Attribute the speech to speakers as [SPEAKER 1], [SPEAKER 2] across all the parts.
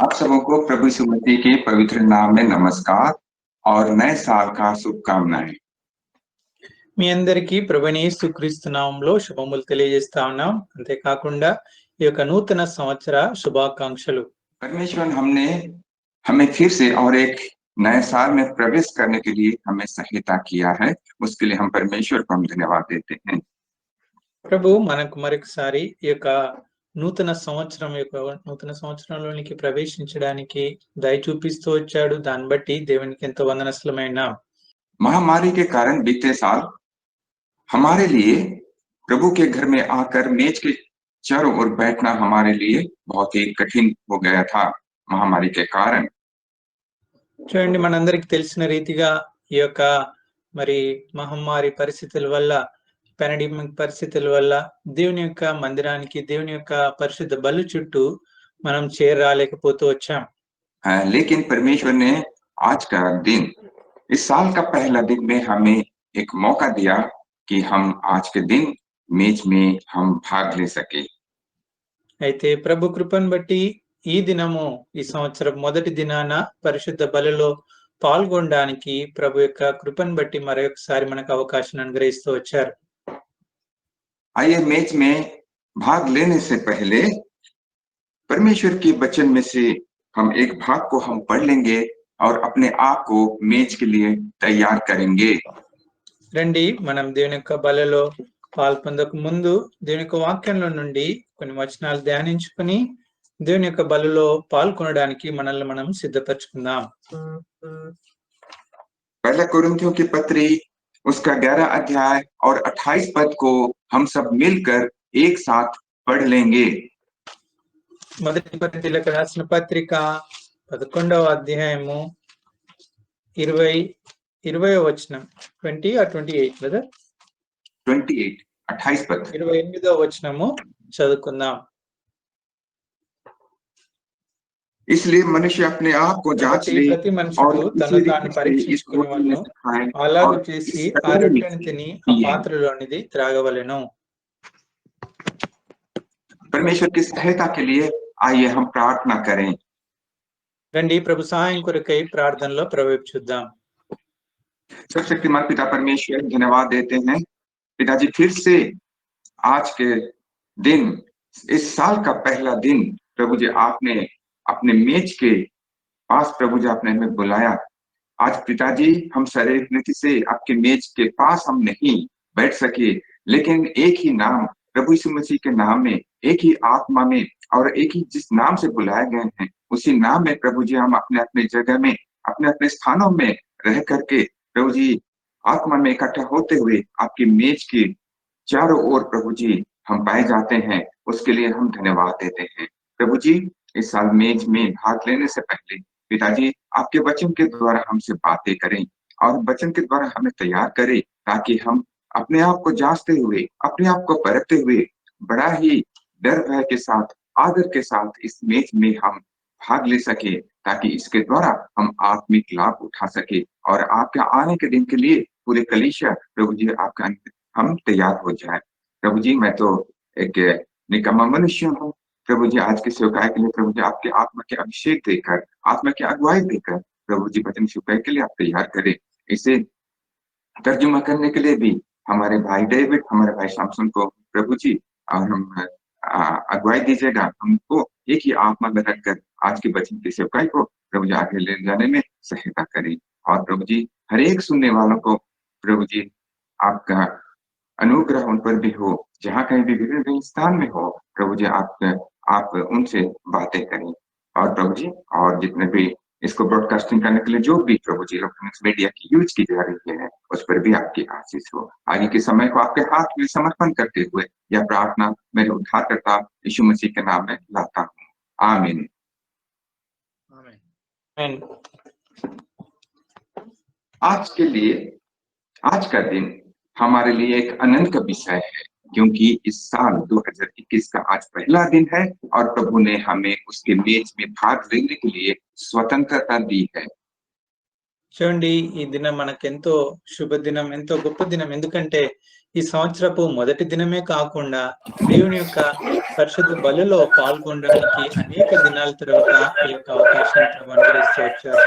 [SPEAKER 1] आप सबों को प्रभु यीशु मसीह के पवित्र नाम में नमस्कार और नए साल का शुभकामनाएं।
[SPEAKER 2] మీ అందరికీ ప్రభువైన యేసుక్రీస్తు నామములో శుభములు తెలియజేస్తా ఉన్నాం. అంతేకాకుండా ఈ యొక్క నూతన సంవత్సర శుభాకాంక్షలు.
[SPEAKER 1] परमेश्वर हमने हमें फिर से और एक नए साल में प्रवेश करने के लिए हमें सहायता किया है, उसके लिए हम परमेश्वर को हम धन्यवाद देते हैं।
[SPEAKER 2] ప్రభు మనకు మరొకసారి ఈ యొక్క నూతన సంవత్సరంలోనికి ప్రవేశించడానికి దయ చూపిస్తూ వచ్చాడు. దాన్ని బట్టి దేవునికి ఎంతో వందనస్తులమైన.
[SPEAKER 1] महामारी के कारण बीते साल हमारे लिए प्रभु के घर में आकर मेज के चारों ओर बैठना हमारे लिए बहुत ही कठिन हो गया था महामारी के कारण।
[SPEAKER 2] చూడండి, మనందరికి తెలిసిన రీతిగా ఈ యొక్క మరి మహమ్మారి పరిస్థితుల వల్ల, పాండమిక్ పరిస్థితుల వల్ల దేవుని యొక్క మందిరానికి, దేవుని యొక్క పరిశుద్ధ బలి చుట్టూ మనం చేరాలేకపోతూ వచ్చాం.
[SPEAKER 1] लेकिन परमेश्वर ने आज का दिन, इस साल का पहला दिन में हमें एक मौका दिया कि हम आज के दिन मेज में हम भाग ले सके।
[SPEAKER 2] అయితే ప్రభు కృపను బట్టి ఈ దినము, ఈ సంవత్సరం మొదటి దినాన పరిశుద్ధ బలిలో పాల్గొనడానికి ప్రభు యొక్క కృపను బట్టి మరొకసారి మనకు అవకాశం అనుగ్రహిస్తూ వచ్చారు.
[SPEAKER 1] आइए मेज में भाग लेने से पहले परमेश्वर के वचन में से हम एक भाग को हम पढ़ लेंगे और अपने आप को मेज के लिए तैयार करेंगे।
[SPEAKER 2] రండి, మనం దేవుని యొక్క బలిలో పాల్పొందక ముందు దేవుని యొక్క వాక్యంలో నుండి కొన్ని వచనాలు ధ్యానించుకుని దేవుని యొక్క బలిలో పాల్గొనడానికి మనల్ని మనం సిద్ధపరచుకుందాం.
[SPEAKER 1] पहला कोरिन्थियों की पत्री उसका 11 अध्याय और 28 पद को हम सब मिलकर एक साथ पढ़ लेंगे।
[SPEAKER 2] మొదటి కొరింథీయులకు రాసిన పత్రిక 11వ అధ్యాయము 20వ వచనం 20 or 28 బ్రదర్
[SPEAKER 1] 28 పद
[SPEAKER 2] 28వ వచనము చదువుకుందాం.
[SPEAKER 1] इसलिए मनुष्य अपने आप को जांच ले
[SPEAKER 2] ప్రతి మనుషుడు తను తాను పరీక్షించుకునేవాడు, అలాగూ చేసి ఆ రొట్టెను తిని ఆ పాత్రలోనిది త్రాగవలెను.
[SPEAKER 1] परमेश्वर की सहायता के लिए आइए हम प्रार्थना करें।
[SPEAKER 2] రండి, ప్రభు సహాయం కొరకై ప్రార్థనలో ప్రవేశిద్దాం.
[SPEAKER 1] सर्वशक्तिमान पिता परमेश्वर, धन्यवाद देते हैं पिताजी, फिर से आज के दिन, इस साल का पहला दिन प्रभु जी आपने अपने मेज के पास प्रभु जी आपने हमें बुलाया। आज पिताजी हम शारीरिक रीति से आपके मेज के पास हम नहीं बैठ सके, लेकिन एक ही नाम प्रभु यीशु मसीह के नाम में, एक ही आत्मा में और एक ही जिस नाम से बुलाए गए हैं, उसी नाम में प्रभु जी हम अपने अपने जगह में, अपने अपने स्थानों में रह करके प्रभु जी आत्मा में इकट्ठा होते हुए आपकी मेज के चारों ओर प्रभु जी हम पाए जाते हैं। उसके लिए हम धन्यवाद देते हैं। प्रभु जी इस साल मेज में भाग लेने से पहले पिताजी आपके वचन के द्वारा हमसे बातें करें और वचन के द्वारा हमें तैयार करें, ताकि हम अपने आप को जांचते हुए, अपने आप को परखते हुए बड़ा ही डर भय के साथ, आदर के साथ इस मेज में हम भाग ले सके, ताकि इसके द्वारा हम आत्मिक लाभ उठा सके और आपके आने के दिन के लिए पूरे कलीसिया प्रभु जी आपका हम तैयार हो जाए। प्रभु जी मैं तो एक निकम्मा मनुष्य हूँ प्रभु जी, आज के सेवकाई के लिए प्रभु जी आपके आत्मा के अभिषेक देकर, आत्मा की अगुवाई देकर प्रभु जी वचन सेवकाई के लिए आप तैयार करें। इसे तर्जुमा करने के लिए भी हमारे भाई डेविड, हमारे भाई शामसन को प्रभु जी और हम अगुवाई दीजिएगा। हमको एक ही आत्मा में रखकर आज के वचन की सेवकाई को प्रभु जी आगे ले जाने में सहायता करें। और प्रभु जी हर एक सुनने वालों को प्रभु जी आपका अनुग्रह उन पर भी हो, जहाँ कहीं भी विभिन्न स्थान में हो प्रभु जी आप उनसे बातें करें। और प्रभु जी और जितने भी इसको ब्रॉडकास्टिंग करने के लिए जो भी प्रभु जी इलेक्ट्रॉनिक्स मीडिया की यूज की जा रही है, उस पर भी आपकी आशीष हो। आगे के समय को आपके हाथ में समर्पण करते हुए यह प्रार्थना मेरे उद्धारकर्ता यीशु मसीह के नाम में लाता हूँ, आमीन। आज के लिए, आज का दिन हमारे लिए एक आनंद का विषय है, क्योंकि इस साल 2021 का आज पहला दिन है और प्रभु ने हमें उसके मेज में भाग लेने के लिए स्वतंत्रता दी है।
[SPEAKER 2] చూడండి, ఈ దినం మనకెంతో శుభ దినం, ఎంతో గొప్ప దినం. ఎందుకంటే ఈ సంవత్సరపు మొదటి దినమే కాకుండా దేవుని యొక్క పరిశుద్ధ బలిలో పాల్గొనడానికి అనేక దినాల తర్వాత ఈ యొక్క అవకాశాన్ని ప్రభు అనుగ్రహిస్తూ వచ్చారు.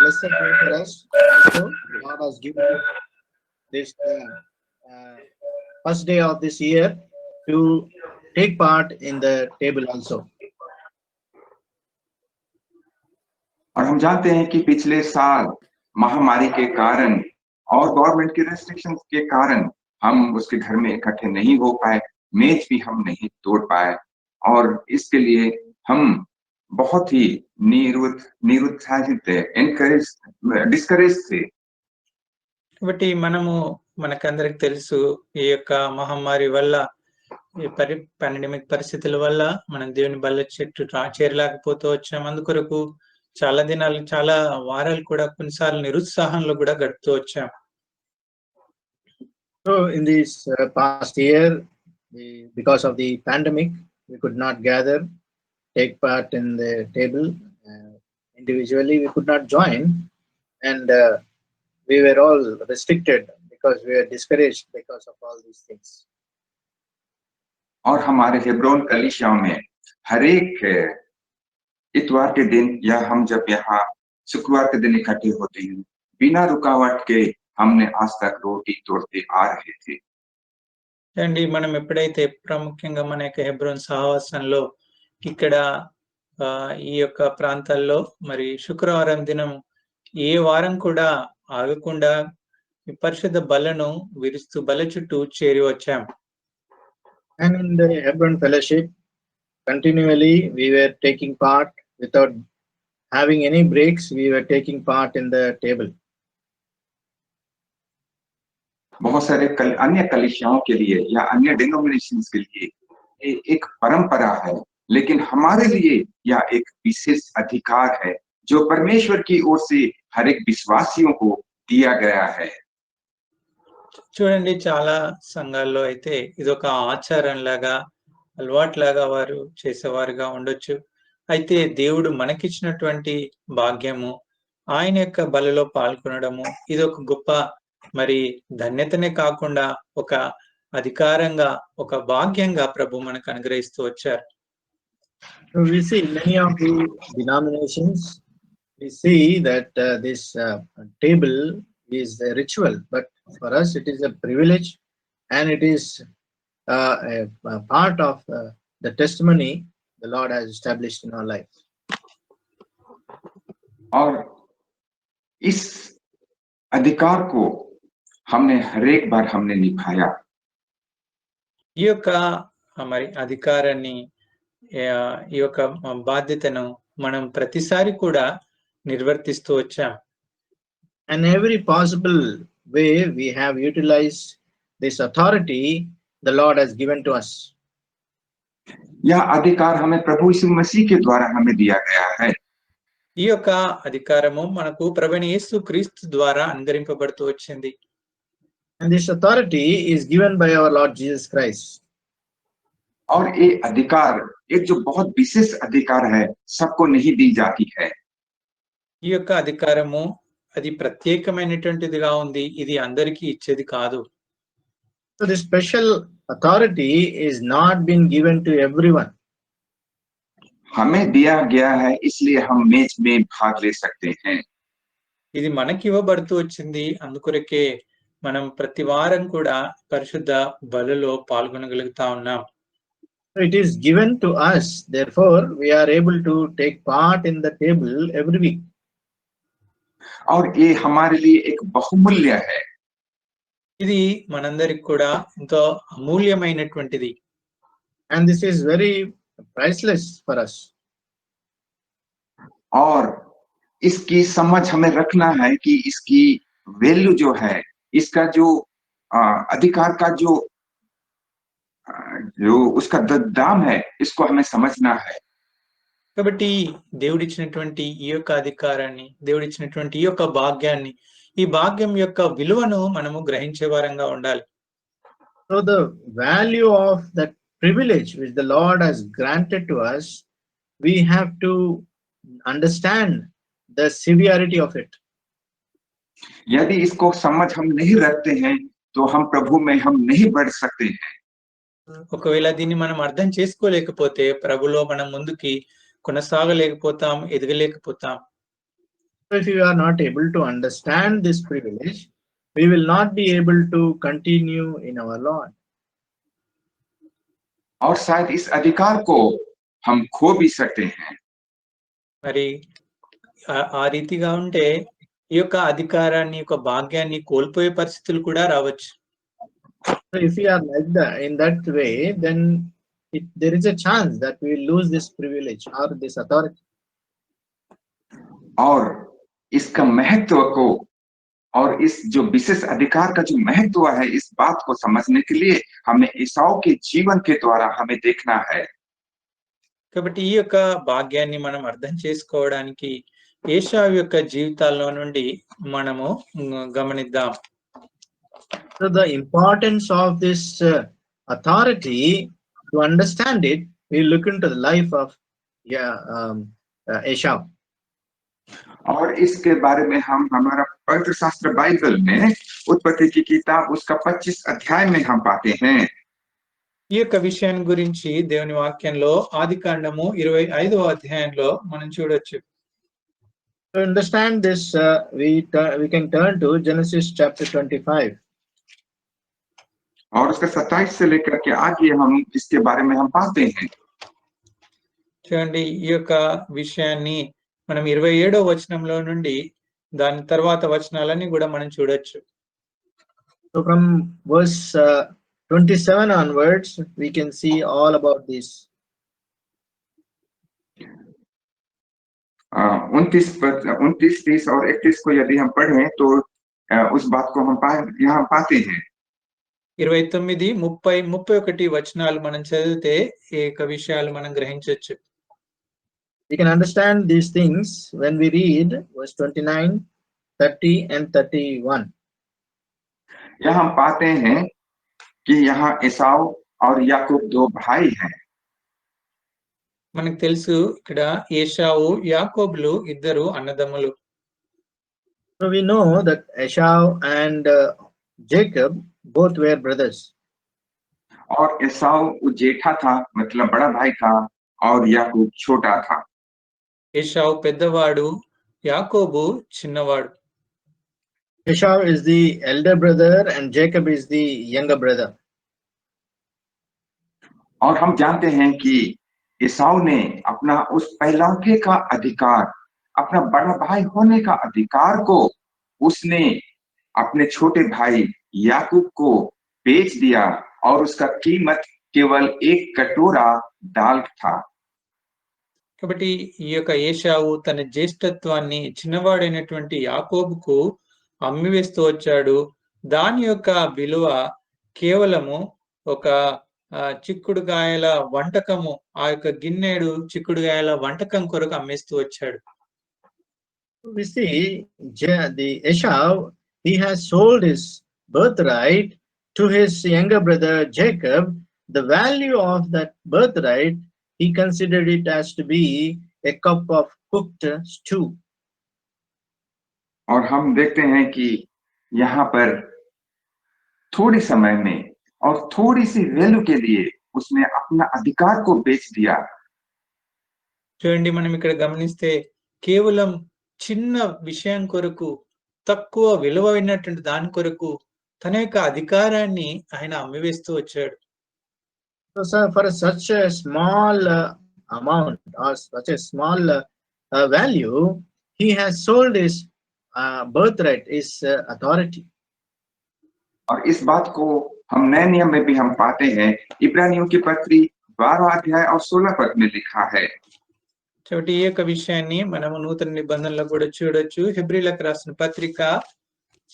[SPEAKER 3] Blessed day for us. Also, God has given us this first day of this year to take part in the table also.
[SPEAKER 1] और हम जानते हैं कि पिछले साल महामारी के कारण और गवर्नमेंट के रेस्ट्रिक्शंस के कारण हम उसके घर में इकट्ठे नहीं हो पाए, मेज भी हम नहीं तोड़ पाए और इसके लिए हम बहुत ही निरुत्साहित डिस्करेज थे.
[SPEAKER 2] కాబట్టి మనము మనకందరికి తెలుసు ఈ యొక్క మహమ్మారి వల్ల ఈ పాండమిక్ పరిస్థితుల వల్ల మనం దేవుని బల్ల చెట్టు చేరలేకపోతూ వచ్చాం. అందుకొరకు చాలా దినాలు చాలా వారాలు కూడా కొన్నిసార్లు నిరుత్సాహంలో కూడా గడుపుతూ వచ్చాం.
[SPEAKER 3] So in this past year, because of the pandemic, we could not gather, take part in the table. Individually, we could not join, and we were all restricted because we were discouraged because of all these things.
[SPEAKER 1] और हमारे Hebron कलीसियाओं में हर एक इतवार के दिन या हम जब यहाँ शुक्रवार के दिन इकट्ठे होते हैं, बिना रुकावट के हमने आज तक रोटी तोड़ते आ रहे थे.
[SPEAKER 2] అండి మనం ఎప్పుడైతే ప్రాముఖ్యంగా మన యొక్క హెబ్రోన్ సహవాసంలో ఇక్కడ ఈ యొక్క ప్రాంతాల్లో మరి శుక్రవారం దినం ఏ వారం కూడా ఆగకుండా పరిశుద్ధ బలను విరుస్తూ బల చుట్టూ చేరి వచ్చాం.
[SPEAKER 3] And in the Hebron fellowship, continually we were taking part without having any breaks. We were taking part in the table.
[SPEAKER 1] बहुत सारे अन्य कलीसियाओं के लिए या अन्य डिनोमिनेशंस के लिए ये एक परंपरा है, लेकिन हमारे लिए यह एक विशेष अधिकार है जो परमेश्वर की ओर से हर एक विश्वासियों को दिया गया है.
[SPEAKER 2] చూడండి చాలా సంఘాల్లో అయితే ఇదొక ఆచారం లాగా అలవాటు లాగా వారు చేసేవారుగా ఉండొచ్చు. అయితే దేవుడు మనకిచ్చినటువంటి భాగ్యము ఆయన యొక్క బలిలో పాల్గొనడము ఇదొక గొప్ప మరి ధన్యతనే కాకుండా ఒక అధికారంగా ఒక భాగ్యంగా ప్రభు మనకు అనుగ్రహిస్తూ వచ్చారు.
[SPEAKER 3] So we see many of the denominations, we see that this table is a ritual, but for us it is a privilege, and it is a part of the testimony the Lord has established in our life.
[SPEAKER 1] और इस अधिकार को हमने हर एक बार हमने निभाया.
[SPEAKER 2] ఈ యొక్క మరి అధికారాన్ని ఈ యొక్క బాధ్యతను మనం ప్రతిసారి కూడా నిర్వర్తిస్తూ వచ్చాం.
[SPEAKER 3] And every possible way we have utilized this authority the Lord has given to us.
[SPEAKER 1] यह अधिकार हमें प्रभु यीशु मसीह के द्वारा हमें दिया गया है.
[SPEAKER 2] ఈ యొక్క అధికారము మనకు ప్రభువైన యేసు క్రీస్తు ద్వారా అనుగ్రహింపబడుతూ వచ్చింది.
[SPEAKER 3] And this authority is given by our Lord Jesus Christ.
[SPEAKER 1] और ये अधिकार एक जो बहुत विशेष अधिकार है, सबको नहीं दी जाती है.
[SPEAKER 2] ఈ యొక్క అధికారము అది ప్రత్యేకమైనటువంటిదిగా ఉంది, ఇది అందరికీ ఇచ్చేది కాదు.
[SPEAKER 3] So this special authority is not been given to everyone.
[SPEAKER 1] हमें दिया गया है, इसलिए हम मेज में भाग ले सकते हैं.
[SPEAKER 2] ఇది మనకి ఇవ్వబడుతూ వచ్చింది, అందుకొరకే మనం ప్రతి వారం కూడా పరిశుద్ధ బలిలో పాల్గొనగలుగుతా ఉన్నాం.
[SPEAKER 3] It is given to us, therefore we are able to take part in the table every week.
[SPEAKER 1] और ये हमारे लिए एक बहुमूल्य है.
[SPEAKER 2] ఇది మనందరికి కూడా ఎంతో అమూల్యమైనటువంటిది.
[SPEAKER 3] And this is very priceless for us.
[SPEAKER 1] और इसकी समझ हमें रखना है कि इसकी वैल्यू जो है, इसका जो अधिकार का जो उसका दाम है, इसको हमें समझना है.
[SPEAKER 2] కాబట్టి దేవుడిచ్చినటువంటి ఈ యొక్క అధికారాన్ని, దేవుడిచ్చినటువంటి ఈ యొక్క భాగ్యాన్ని, ఈ భాగ్యం యొక్క విలువను మనము గ్రహించే వారంగా ఉండాలి.
[SPEAKER 3] So the value of that privilege which the Lord has granted to us, we have to understand the severity of it.
[SPEAKER 1] यदि इसको समझ हम नहीं रखते हैं तो हम प्रभु में हम नहीं बढ़ सकते हैं।
[SPEAKER 2] ఒకవేళ దీన్ని మనం అర్థం చేసుకోలేకపోతే ప్రభులో మనం ముందుకి కొనసాగలేకపోతాం, ఎదగలేకపోతాం.
[SPEAKER 3] So if you are not able to understand this privilege, we will not be able to continue in our Lord.
[SPEAKER 1] और शायद इस अधिकार को हम खो भी सकते हैं।
[SPEAKER 2] మరి ఆ రీతిగా ఉంటే ఈ యొక్క అధికారాన్ని, యొక్క భాగ్యాన్ని కోల్పోయే పరిస్థితులు కూడా రావచ్చు.
[SPEAKER 3] So if we are like that in that way, then there is a chance that we will lose this privilege or this authority.
[SPEAKER 1] और इसका महत्व को और इस जो विशेष अधिकार का जो महत्व है, इस बात को समझने के लिए हमें ईसाऊ के जीवन के द्वारा हमें देखना है।
[SPEAKER 2] కాబట్టి ఈ యొక్క భాగ్యాన్ని మనం అర్థం చేసుకోవడానికి ఏశావు యొక్క జీవితాల్లో నుండి మనము గమనిద్దాం.
[SPEAKER 3] So the importance of this authority, to understand it, we look into the life of Esau.
[SPEAKER 1] और इसके बारे में हम हमारा पवित्र शास्त्र बाइबल में उत्पत्ति की किताब उसका 25 अध्याय में हम पाते हैं।
[SPEAKER 2] ఈ యొక్క విషయాన్ని గురించి దేవుని వాక్యంలో ఆదికాండము 25వ అధ్యాయంలో మనం చూడొచ్చు.
[SPEAKER 3] To understand this, we can turn to Genesis chapter 25.
[SPEAKER 1] और उसका 27 से लेकर के आगे हम इसके बारे में हम पाते हैं।
[SPEAKER 2] చూడండి, ఈ యొక్క విషయాన్ని మనం 27వ వచనంలో నుండి దాని తర్వాత వచనాలన్నీ కూడా మనం చూడొచ్చు.
[SPEAKER 3] So from verse 27 onwards, we can see all about this.
[SPEAKER 1] 29, 30 और 31 को यदि हम पढ़ें तो उस बात को हम यहाँ पाते हैं।
[SPEAKER 2] 29, 30, 31 వచనాలు మనం చదివితే ఈ యొక్క విషయాలు మనం గ్రహించొచ్చు.
[SPEAKER 3] We can understand these things when we read verse 29, 30 and 31.
[SPEAKER 1] यहाँ हम पाते हैं कि यहाँ एसाव और याकूब दो भाई हैं।
[SPEAKER 2] మనకు తెలుసు ఇక్కడ ఏశావు, యాకోబులు ఇద్దరు అన్నదమ్ములు.
[SPEAKER 3] So we know that Esau and Jacob both were brothers.
[SPEAKER 1] और एसाव जेठा था, मतलब बड़ा भाई था, और याकूब छोटा था।
[SPEAKER 2] ఏశావు పెద్దవాడు, యాకోబు చిన్నవాడు.
[SPEAKER 3] Esau is the elder brother and Jacob is the younger brother.
[SPEAKER 1] और हम जानते हैं कि एसाव ने अपना उस पहलौठे का अधिकार, अपना बड़ा भाई होने का अधिकार को उसने अपने छोटे भाई याकूब को बेच दिया और उसका कीमत केवल एक कटोरा दाल था।
[SPEAKER 2] కాబట్టి ఈ యొక్క ఏశావు తన జ్యేష్ఠత్వాన్ని చిన్నవాడైనటువంటి యాకోబుకు అమ్మివేస్తూ వచ్చాడు. దాని యొక్క విలువ కేవలము ఒక చిక్కుడుగాయల వంటకము, ఆ యొక్క గిన్నెడు చిక్కుడుగాయల వంటకం కొరకు అమ్మేస్తూ వచ్చాడు.
[SPEAKER 3] We see the Esau, he has sold his birthright to his younger brother Jacob. The value of that birthright, he considered it as to be a cup of cooked stew.
[SPEAKER 1] और हम देखते हैं कि यहाँ पर थोड़े समय में और थोड़ी सी वैल्यू के लिए उसने अपना अधिकार को बेच दिया।
[SPEAKER 2] చూడండి, మనం ఇక్కడ గమనిస్తే కేవలం చిన్న విషయం కొరకు, తక్కువ విలువైనటువంటి దాని కొరకు తన యొక్క అధికారాన్ని ఆయన అమ్మివేస్తూ వచ్చాడు.
[SPEAKER 3] So for such a small amount or such a small value, he has sold his birthright, his authority.
[SPEAKER 1] और इस बात को हम नए नियम में भी हम पाते हैं। इब्रानियों की पत्री 12 अध्याय और 16 पद में लिखा है।
[SPEAKER 2] కాబట్టి ఈ యొక్క విషయాన్ని మనము నూతన నిబంధనలో కూడా చూడొచ్చు. హెబ్రీలకు రాసిన పత్రిక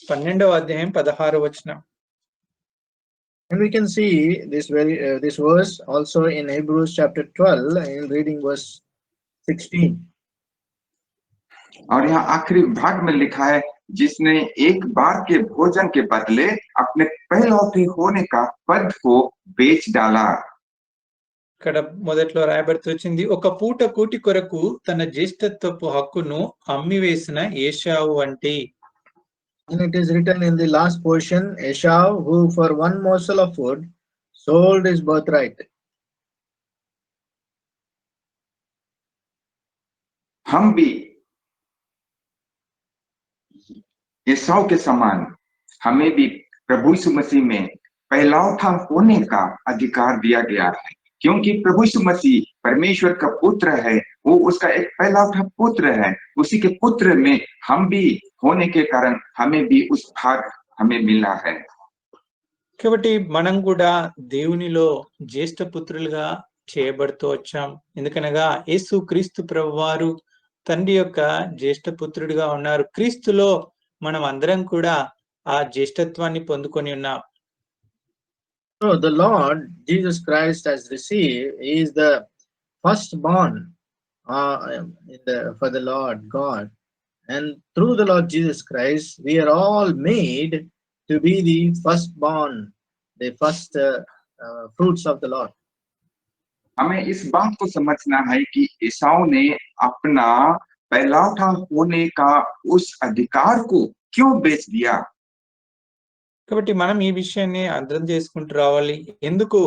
[SPEAKER 2] 12వ అధ్యాయం 16వ వచనం.
[SPEAKER 3] And we can see this verse also in Hebrews chapter 12 in reading verse 16.
[SPEAKER 1] और यहाँ आखिरी भाग में लिखा है, जिसने एक बार के भोजन के बदले अपने पहलौठे होने का पद को बेच डाला।
[SPEAKER 2] ఇక్కడ మొదట్లో రాయబడుతూ వచ్చింది, ఒక పూట కూటి కొరకు తన జ్యేష్ఠత్వపు హక్కును అమ్మివేసిన ఏశావు వంటి.
[SPEAKER 3] And it is written in the last portion, Esau, who for one morsel of food sold his birthright.
[SPEAKER 1] हम भी एसाव के समान हमें भी प्रभु यीशु मसीह में पहलौठा होने का अधिकार दिया गया है, क्योंकि प्रभु यीशु मसीह परमेश्वर का पुत्र है, वो उसका एक पहलौठा पुत्र है। उसी के पुत्र में हम भी होने के कारण हमें भी उस भाग हमें मिला है।
[SPEAKER 2] కాబట్టి మనం కూడా దేవునిలో జ్యేష్ఠ పుత్రులుగా చేయబడుతూ వచ్చాం. ఎందుకనగా యేసు క్రీస్తు ప్రభువారు తండ్రి యొక్క జ్యేష్ఠ పుత్రుడిగా ఉన్నారు. క్రీస్తులో మనం అందరం కూడా ఆ జ్యేష్ఠత్వాన్ని పొందుకొని ఉన్నాం.
[SPEAKER 3] So the Lord Jesus Christ has received, he is the firstborn for the Lord God. And through the Lord Jesus Christ, we are all made to be the firstborn, the first fruits of the Lord.
[SPEAKER 1] हमें इस बात को समझना है कि एसाव ने अपना पहलौठा होने का उस अधिकार को क्यों बेच दिया।
[SPEAKER 2] కాబట్టి మనం ఈ విషయాన్ని అర్థం చేసుకుంటూ రావాలి. ఎందుకు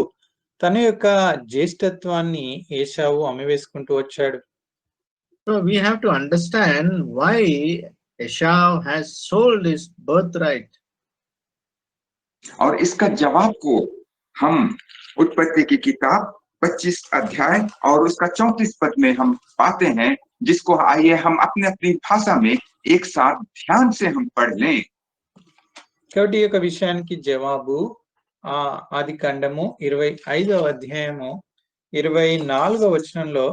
[SPEAKER 2] తన యొక్క జ్యేష్ఠత్వాన్ని ఏశావు అమ్మివేసుకుంటూ వచ్చాడు.
[SPEAKER 3] So we have to understand why Esau has sold his birthright.
[SPEAKER 1] और इसका जवाब को हम उत्पत्ति की किताब 25 अध्याय और उसका 34 पद में हम पाते हैं, जिसको आइए हम अपनी अपनी भाषा में एक साथ ध्यान से हम पढ़ लें।
[SPEAKER 2] కాబట్టి ఈ యొక్క విషయానికి జవాబు ఆది కాండము 25వ అధ్యాయము 24వ వచనంలో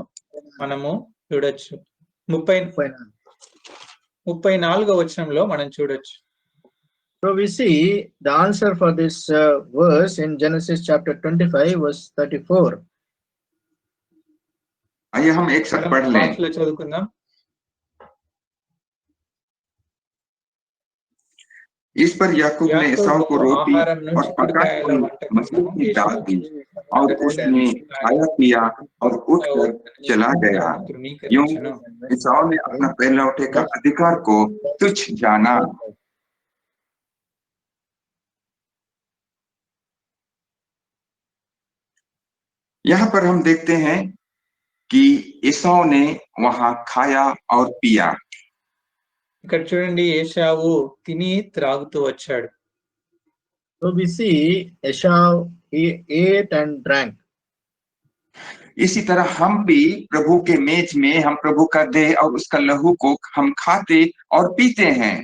[SPEAKER 2] మనము చూడొచ్చు. 34వ వచనంలో మనం చూడొచ్చు.
[SPEAKER 3] So we see the answer for this verse in Genesis chapter 25 verse 34.
[SPEAKER 1] आइए हम एक साथ पढ़ लें।
[SPEAKER 2] భాషలో చదువుకుందాం.
[SPEAKER 1] इस पर याकूब ने एसाव को रोटी और पकाई हुई मछली की दाल दी और उसने खाया पिया और उठकर चला गया। यूं एसाव ने अपना पहलौठे का अधिकार को तुच्छ जाना। यहाँ पर हम देखते हैं कि एसाव ने वहां खाया और पिया।
[SPEAKER 2] ఇక్కడ చూడండి, ఏశావు తిని త్రాగుతూ వచ్చాడు.
[SPEAKER 3] So we see Esau, he ate and drank.
[SPEAKER 1] इसी तरह हम भी प्रभु के मेज में हम प्रभु का देह और उसका लहू को हम खाते और पीते हैं।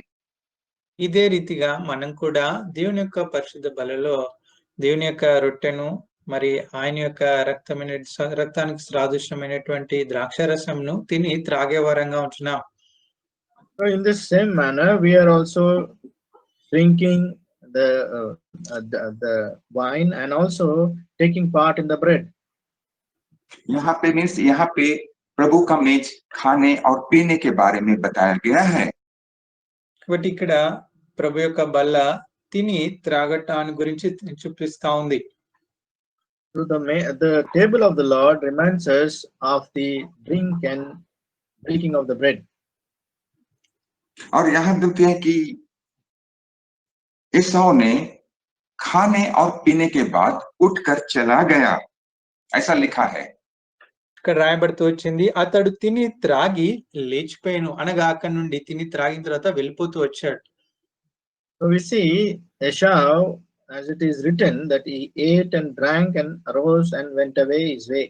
[SPEAKER 2] ఇదే రీతిగా మనం కూడా దేవుని యొక్క పరిశుద్ధ బలలో దేవుని యొక్క రొట్టెను మరి ఆయన యొక్క రక్తానికి సాదృశ్యమైనటువంటి ద్రాక్షారసంను తిని త్రాగే వారంగా ఉంటున్నాం.
[SPEAKER 3] So in this same manner, we are also drinking the wine and also taking part in the bread.
[SPEAKER 1] यहाँ पे प्रभु का मेज खाने और पीने के बारे में बताया गया है।
[SPEAKER 2] కాబట్టి ఇక్కడ ప్రభు యొక్క బల్ల తిని త్రాగటాన్ని గురించి చూపిస్తా ఉంది.
[SPEAKER 3] So the table of the Lord reminds us of the drink and breaking of the bread.
[SPEAKER 1] और यहाँ देखते हैं कि एसाव ने खाने और पीने के बाद उठकर चला गया, ऐसा लिखा है।
[SPEAKER 2] ఇక్కడ రాయబడుతూ వచ్చింది, అతడు తిని త్రాగి లేచిపోయాను అనగా అక్కడి నుండి తిని త్రాగిన తర్వాత వెళ్ళిపోతూ వచ్చాడు.
[SPEAKER 3] So we see Esau, as it is written, that he ate and drank and arose and went away his way.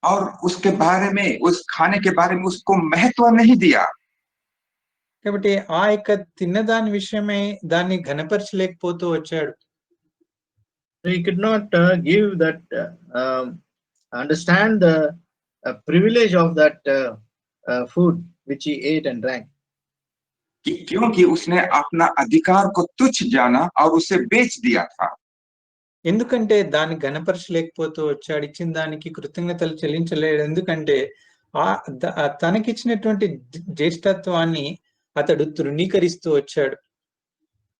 [SPEAKER 1] और उसके बारे में, उस खाने के बारे में उसको महत्व नहीं दिया।
[SPEAKER 2] కాబట్టి ఆ యొక్క తిన్నదాని విషయమై దాన్ని ఘనపరచలేకపోతూ వచ్చాడు.
[SPEAKER 3] So he could not give that understand the privilege of that food which he ate and drank.
[SPEAKER 1] क्योंकि उसने अपना अधिकार को तुच्छ जाना और उसे बेच दिया था।
[SPEAKER 2] ఎందుకంటే దాన్ని ఘనపరచలేకపోతూ వచ్చాడు, ఇచ్చిన దానికి కృతజ్ఞతలు చెల్లించలేడు. ఎందుకంటే తనకిచ్చినటువంటి జ్యేష్ఠత్వాన్ని అతడు తృణీకరిస్తూ వచ్చాడు.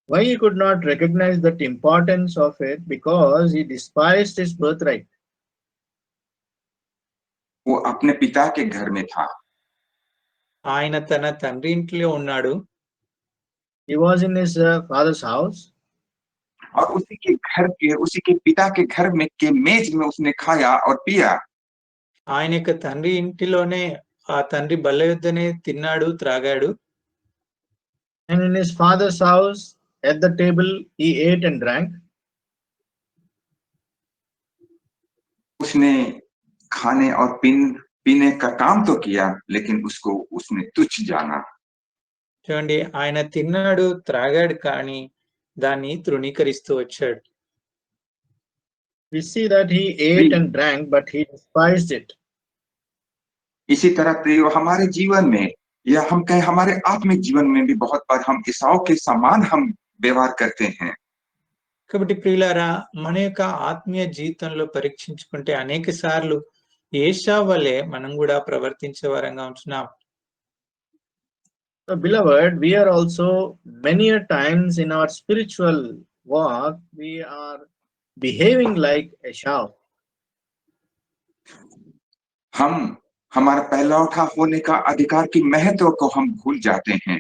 [SPEAKER 3] Why he could not recognize that importance of it? Because he despised his birthright.
[SPEAKER 1] वो अपने पिता के घर में था।
[SPEAKER 2] ఆయన తన తండ్రి ఇంట్లో ఉన్నాడు.
[SPEAKER 3] He was in his father's house,
[SPEAKER 1] और उसी के पिता के घर में के मेज में उसने खाया और पिया।
[SPEAKER 2] ఆయన యొక్క తండ్రి ఇంటిలోనే ఆ తండ్రి బల్ల యొద్దనే తిన్నాడు, త్రాగాడు.
[SPEAKER 3] and in his father's house at the table he ate and drank.
[SPEAKER 1] उसने खाने और पीने का काम तो किया, लेकिन उसको उसने तुच्छ जाना।
[SPEAKER 2] చూడండి, ఆయన తిన్నాడు, త్రాగాడు, కానీ దాన్ని తృణీకరిస్తూ వచ్చాడు.
[SPEAKER 3] We see that he ate and drank, but he despised it.
[SPEAKER 1] इसी तरह प्रियो हमारे जीवन में या हम कहें हमारे आत्मिक जीवन में भी बहुत बार हम ईसाऊ के समान हम व्यवहार करते हैं।
[SPEAKER 2] కాబట్టి ప్రియులారా, మన యొక్క ఆత్మీయ జీవితంలో పరీక్షించుకుంటే అనేక సార్లు ఏశావు వలె మనం కూడా ప్రవర్తించే వారంగా ఉంటున్నాం.
[SPEAKER 3] So, beloved, we are also many a times in our spiritual walk, we are behaving like Esau.
[SPEAKER 1] हम हमारा पहला उठा होने का अधिकार की महत्व को हम भूल जाते हैं।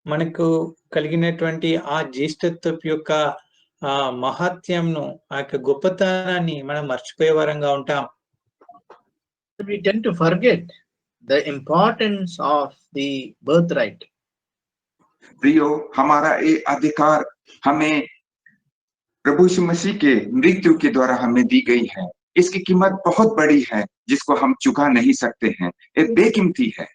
[SPEAKER 2] మనకు కలిగినటువంటి ఆ జ్యేష్ఠత్వపు యొక్క మహత్యంను, ఆ యొక్క గొప్పతనాన్ని మనం మర్చిపోయే వారంగా ఉంటాం.
[SPEAKER 3] We tend to forget the importance of the birthright.
[SPEAKER 1] प्रियो हमारा ये अधिकार हमें प्रभु यीशु मसीह के मृत्यु के द्वारा हमें दी गई है। इसकी कीमत बहुत बड़ी है जिसको हम चुका नहीं सकते हैं। ये बेकीमती है।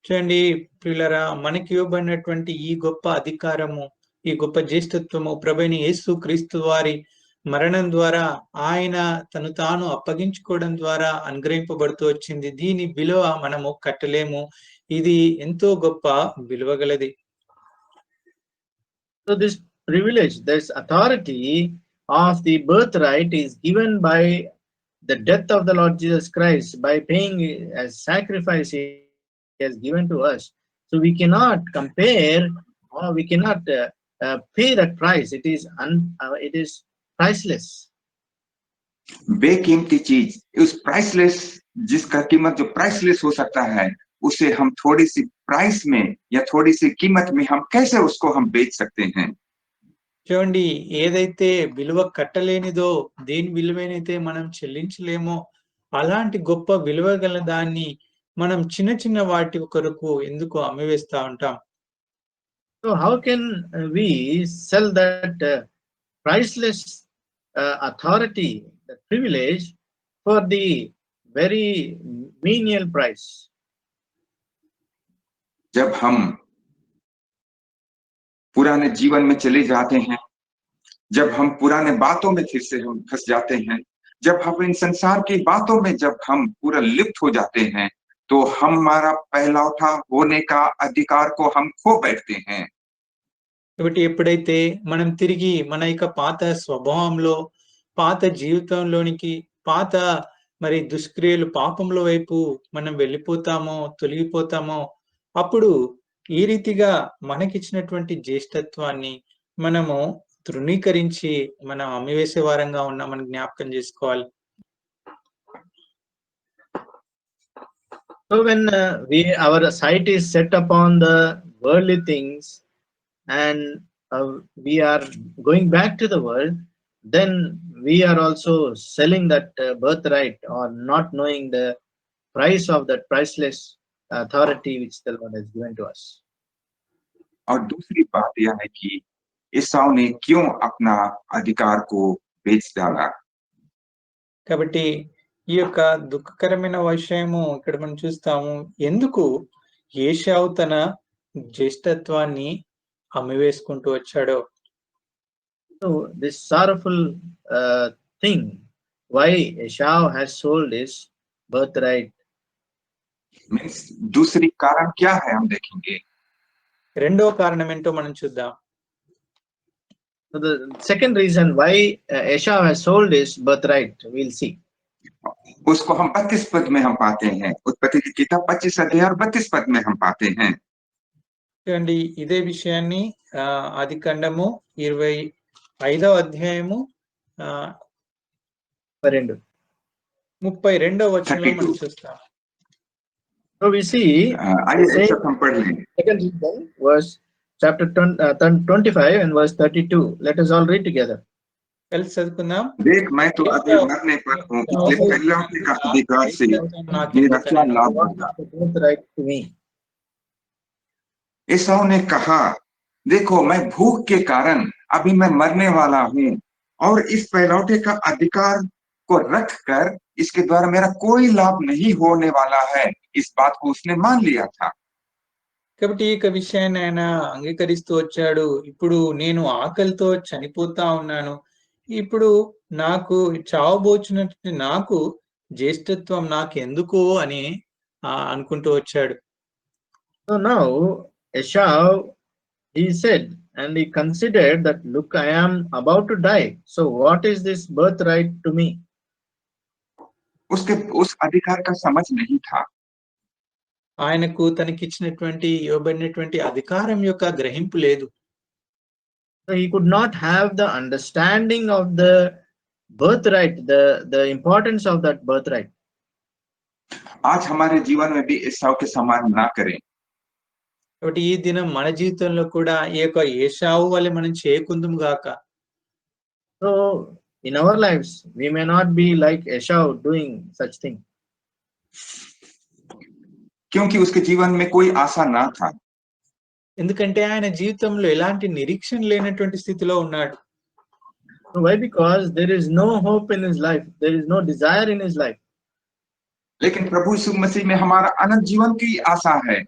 [SPEAKER 2] చూడండి ప్రియులారా, మనకి ఇవ్వబడినటువంటి ఈ గొప్ప అధికారము, ఈ గొప్ప జ్యేష్ఠత్వము ప్రభువైన యేసు క్రీస్తు వారి మరణం ద్వారా, ఆయన తను తాను అప్పగించుకోవడం ద్వారా అనుగ్రహింపబడుతూ వచ్చింది. దీని విలువ మనము కట్టలేము. ఇది ఎంతో గొప్ప విలువ గలది.
[SPEAKER 3] So this privilege, this authority of the birthright is given by the death of the Lord Jesus Christ, by paying as sacrifice he has given to us. So we cannot compare, or we cannot pay that price. It is priceless.
[SPEAKER 1] बेकीमती चीज, उस priceless, जिसका कीमत जो priceless हो सकता है, उसे हम थोड़ी सी प्राइस में या थोड़ी सी कीमत में हम कैसे उसको हम बेच सकते हैं।
[SPEAKER 2] చూడండి, ఏదైతే విలువ కట్టలేనిదో, దేని విలువైనైతే మనం చెల్లించలేమో అలాంటి గొప్ప విలువ గల దాన్ని మనం చిన్న చిన్న వాటి కొరకు ఎందుకు అమ్మివేస్తా ఉంటాం?
[SPEAKER 3] So how can we sell that priceless authority, the privilege, for the very menial price?
[SPEAKER 1] जब हम पुराने जीवन में चले जाते हैं, जब हम पुराने बातों में फिर से हम फंस जाते हैं, जब हम इन संसार की बातों में जब हम पूरा लिप्त हो जाते हैं, तो हमारा पहला उठा होने का अधिकार को हम खो बैठते हैं।
[SPEAKER 2] కాబట్టి ఎప్పుడైతే మనం తిరిగి మన యొక్క పాత స్వభావంలో, పాత జీవితంలోనికి, పాత మరి దుష్క్రియలు, పాపంలో వైపు మనం వెళ్ళిపోతామో, తొలగిపోతామో, అప్పుడు ఈ రీతిగా మనకిచ్చినటువంటి జ్యేష్ఠత్వాన్ని మనము తృణీకరించి మనం అమ్మివేసే వారంగా ఉన్నామని జ్ఞాపకం చేసుకోవాలి.
[SPEAKER 3] So when our sight is set upon the worldly things, and we are going back to the world, then we are also selling that birthright, or not knowing the price of that priceless authority which the Lord has given to us.
[SPEAKER 1] और दूसरी बात यह है कि ईसाऊ ने क्यों अपना अधिकार को बेच डाला।
[SPEAKER 2] కాబట్టి ఈ యొక్క దుఃఖకరమైన విషయము ఇక్కడ మనం చూస్తాము. ఎందుకు ఏశావు తన జ్యేష్ఠత్వాన్ని అమ్మివేసుకుంటూ వచ్చాడో.
[SPEAKER 3] So this sorrowful thing, why Esau has sold his birthright.
[SPEAKER 1] दूसरी कारण क्या है हम देखेंगे।
[SPEAKER 2] రెండో కారణం ఏంటో మనం చూద్దాం.
[SPEAKER 3] So the second reason why Esau has sold his birthright, we'll see.
[SPEAKER 1] उसको हम 32 पद में हम पाते हैं। उत्पत्ति की किताब 25 अध्याय और 32 पद में हम पाते हैं।
[SPEAKER 2] చూడండి, ఇదే విషయాన్ని ఆదికాండము 25వ అధ్యాయము 32వ వచనంలో మనం చూస్తాం.
[SPEAKER 3] So we see
[SPEAKER 1] आइए सब हम पढ़ लें।
[SPEAKER 3] second reason was chapter 25 and verse 32. Let us all read together.
[SPEAKER 2] కలిసి చదువుకుందాం.
[SPEAKER 1] देख मैं तो अभी मरने पर हूँ, इसलिए पहलौठे का अधिकार से मेरा क्या लाभ होगा?
[SPEAKER 3] Birthright to me.
[SPEAKER 1] एसाव ने कहा, देखो मैं भूख के कारण अभी मैं मरने वाला हूँ और इस पहलौठे का अधिकार को रख कर इसके द्वारा मेरा कोई लाभ नहीं होने वाला है। इस बात को उसने मान लिया था।
[SPEAKER 2] కాబట్టి ఈ విషయాన్ని ఆయన అంగీకరిస్తూ వచ్చాడు. ఇప్పుడు నేను ఆకలితో చనిపోతా ఉన్నాను. ఇప్పుడు నాకు చావబోచున్నటువంటి నాకు జ్యేష్ఠత్వం నాకెందుకు అని అనుకుంటూ వచ్చాడు.
[SPEAKER 3] So now Esau, he said, and he considered that, look, I am about to die. So what is this birthright to me?
[SPEAKER 1] उसके उस अधिकार का समझ नहीं था।
[SPEAKER 2] ఆయనకు తనకిచ్చినటువంటి ఇవ్వబడినటువంటి అధికారం యొక్క గ్రహింపు లేదు.
[SPEAKER 3] So he could not have the understanding of the birthright, the importance of that birthright.
[SPEAKER 1] आज हमारे जीवन में भी एसाव के समान ना करें।
[SPEAKER 2] కాబట్టి ఈ దినం మన జీవితంలో కూడా ఈ యొక్క ఏశావు వలె మనం చేయకుందుము గాక.
[SPEAKER 3] So in our lives we may not be like Esau doing such thing.
[SPEAKER 1] क्योंकि उसके जीवन में कोई आशा ना था।
[SPEAKER 2] ఎందుకంటే ఆయన జీవితంలో ఎలాంటి నిరీక్షణ లేనటువంటి స్థితిలో ఉన్నాడు.
[SPEAKER 3] So why? Because there is no hope in his life, there is no desire in his life.
[SPEAKER 1] लेकिन प्रभु यीशु मसीह में हमारा अनंत जीवन की आशा है।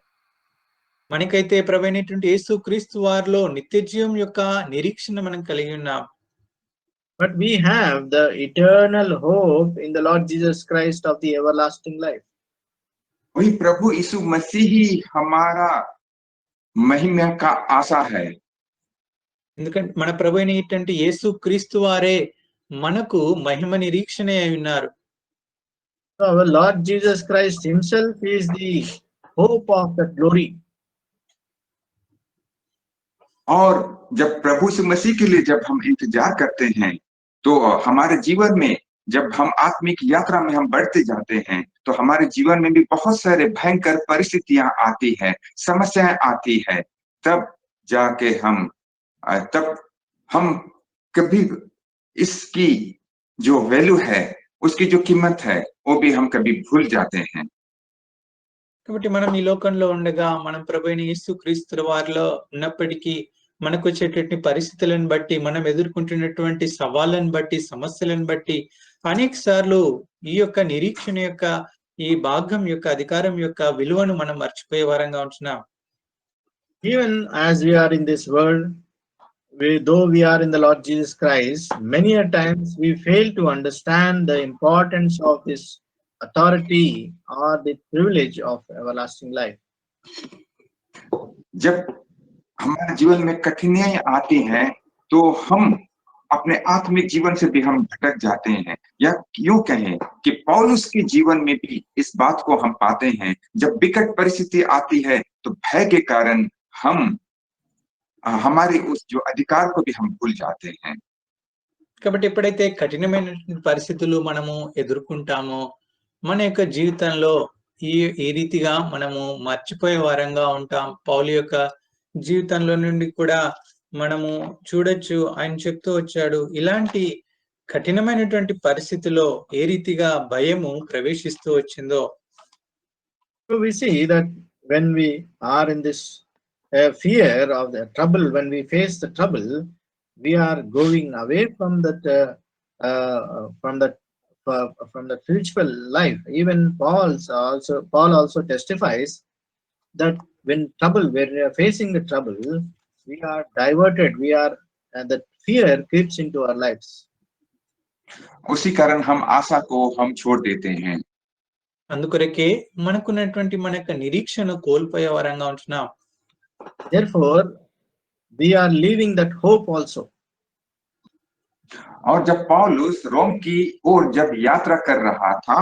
[SPEAKER 2] మనకైతే ప్రభువైనటువంటి యేసుక్రీస్తు వారిలో నిత్య జీవం యొక్క నిరీక్షణ మనం కలిగి ఉన్నాం.
[SPEAKER 3] But we have the eternal hope in the Lord Jesus Christ of the everlasting life.
[SPEAKER 1] वही प्रभु यीशु मसीह ही हमारा महिमा का आशा है।
[SPEAKER 2] ఎందుకంటే మన ప్రభువైనటువంటి యేసుక్రీస్తు వారే మనకు మహిమ నిరీక్షణే అయి ఉన్నారు.
[SPEAKER 3] So our Lord Jesus Christ himself is the hope of that glory.
[SPEAKER 1] और जब प्रभु यीशु मसीह के लिए जब हम इंतजार करते हैं, तो हमारे जीवन में जब हम आत्मिक यात्रा में हम बढ़ते जाते हैं, तो हमारे जीवन में भी बहुत सारे भयंकर परिस्थितियां आती है, समस्याएं आती है। तब जाके हम कभी इसकी जो वैल्यू है, उसकी जो कीमत है, वो भी हम कभी भूल जाते हैं।
[SPEAKER 2] కాబట్టి మనం ఈ లోకంలో ఉండగా మనం ప్రభువైన యేసుక్రీస్తు వారిలో ఉన్నప్పటికీ మనకు వచ్చేటటువంటి పరిస్థితులను బట్టి మనం ఎదుర్కొంటున్నటువంటి సవాళ్ళను బట్టి సమస్యలను బట్టి అనేక సార్లు ఈ యొక్క నిరీక్షణ యొక్క ఈ భాగం యొక్క అధికారం యొక్క విలువను మనం మర్చిపోయే వారంగా ఉంటున్నాం.
[SPEAKER 3] Even as we are in this world, though we are in the Lord Jesus Christ, many a times we fail to understand the importance of this authority or the privilege of everlasting life.
[SPEAKER 1] जब हमारे जीवन में कठिनाइयां आती हैं, तो हम अपने आत्मिक जीवन से भी हम भटक जाते हैं, या यूं कहें कि पौलुस के जीवन में भी इस बात को हम पाते हैं। जब विकट परिस्थिति आती है, तो भय के कारण हम हमारे उस जो अधिकार को भी हम भूल जाते हैं।
[SPEAKER 2] కాబట్టి ఎప్పుడైతే కఠినమైనటువంటి పరిస్థితులు మనము ఎదుర్కొంటామో మన యొక్క జీవితంలో ఈ రీతిగా మనము మర్చిపోయే వారంగా ఉంటాం. పౌలు యొక్క జీవితంలో నుండి కూడా మనము చూడొచ్చు. ఆయన చెప్తూ వచ్చాడు, ఇలాంటి కఠినమైనటువంటి పరిస్థితిలో ఏ రీతిగా భయము ప్రవేశిస్తూ వచ్చిందో.
[SPEAKER 3] So we see that when we are in this fear of the trouble, when we face the trouble, we are going away from that spiritual life. Even Paul also testifies that when we are facing the trouble, we are diverted. That fear creeps into our lives.
[SPEAKER 1] उसी कारण हम आशा को हम छोड़ देते हैं।
[SPEAKER 2] అందుకొరకే మనకున్నటువంటి మన యొక్క నిరీక్షణ కోల్పోయే వారంగా ఉంటున్నాం.
[SPEAKER 3] Therefore we are leaving that hope also.
[SPEAKER 1] और जब पौलुस रोम की ओर जब यात्रा कर रहा था,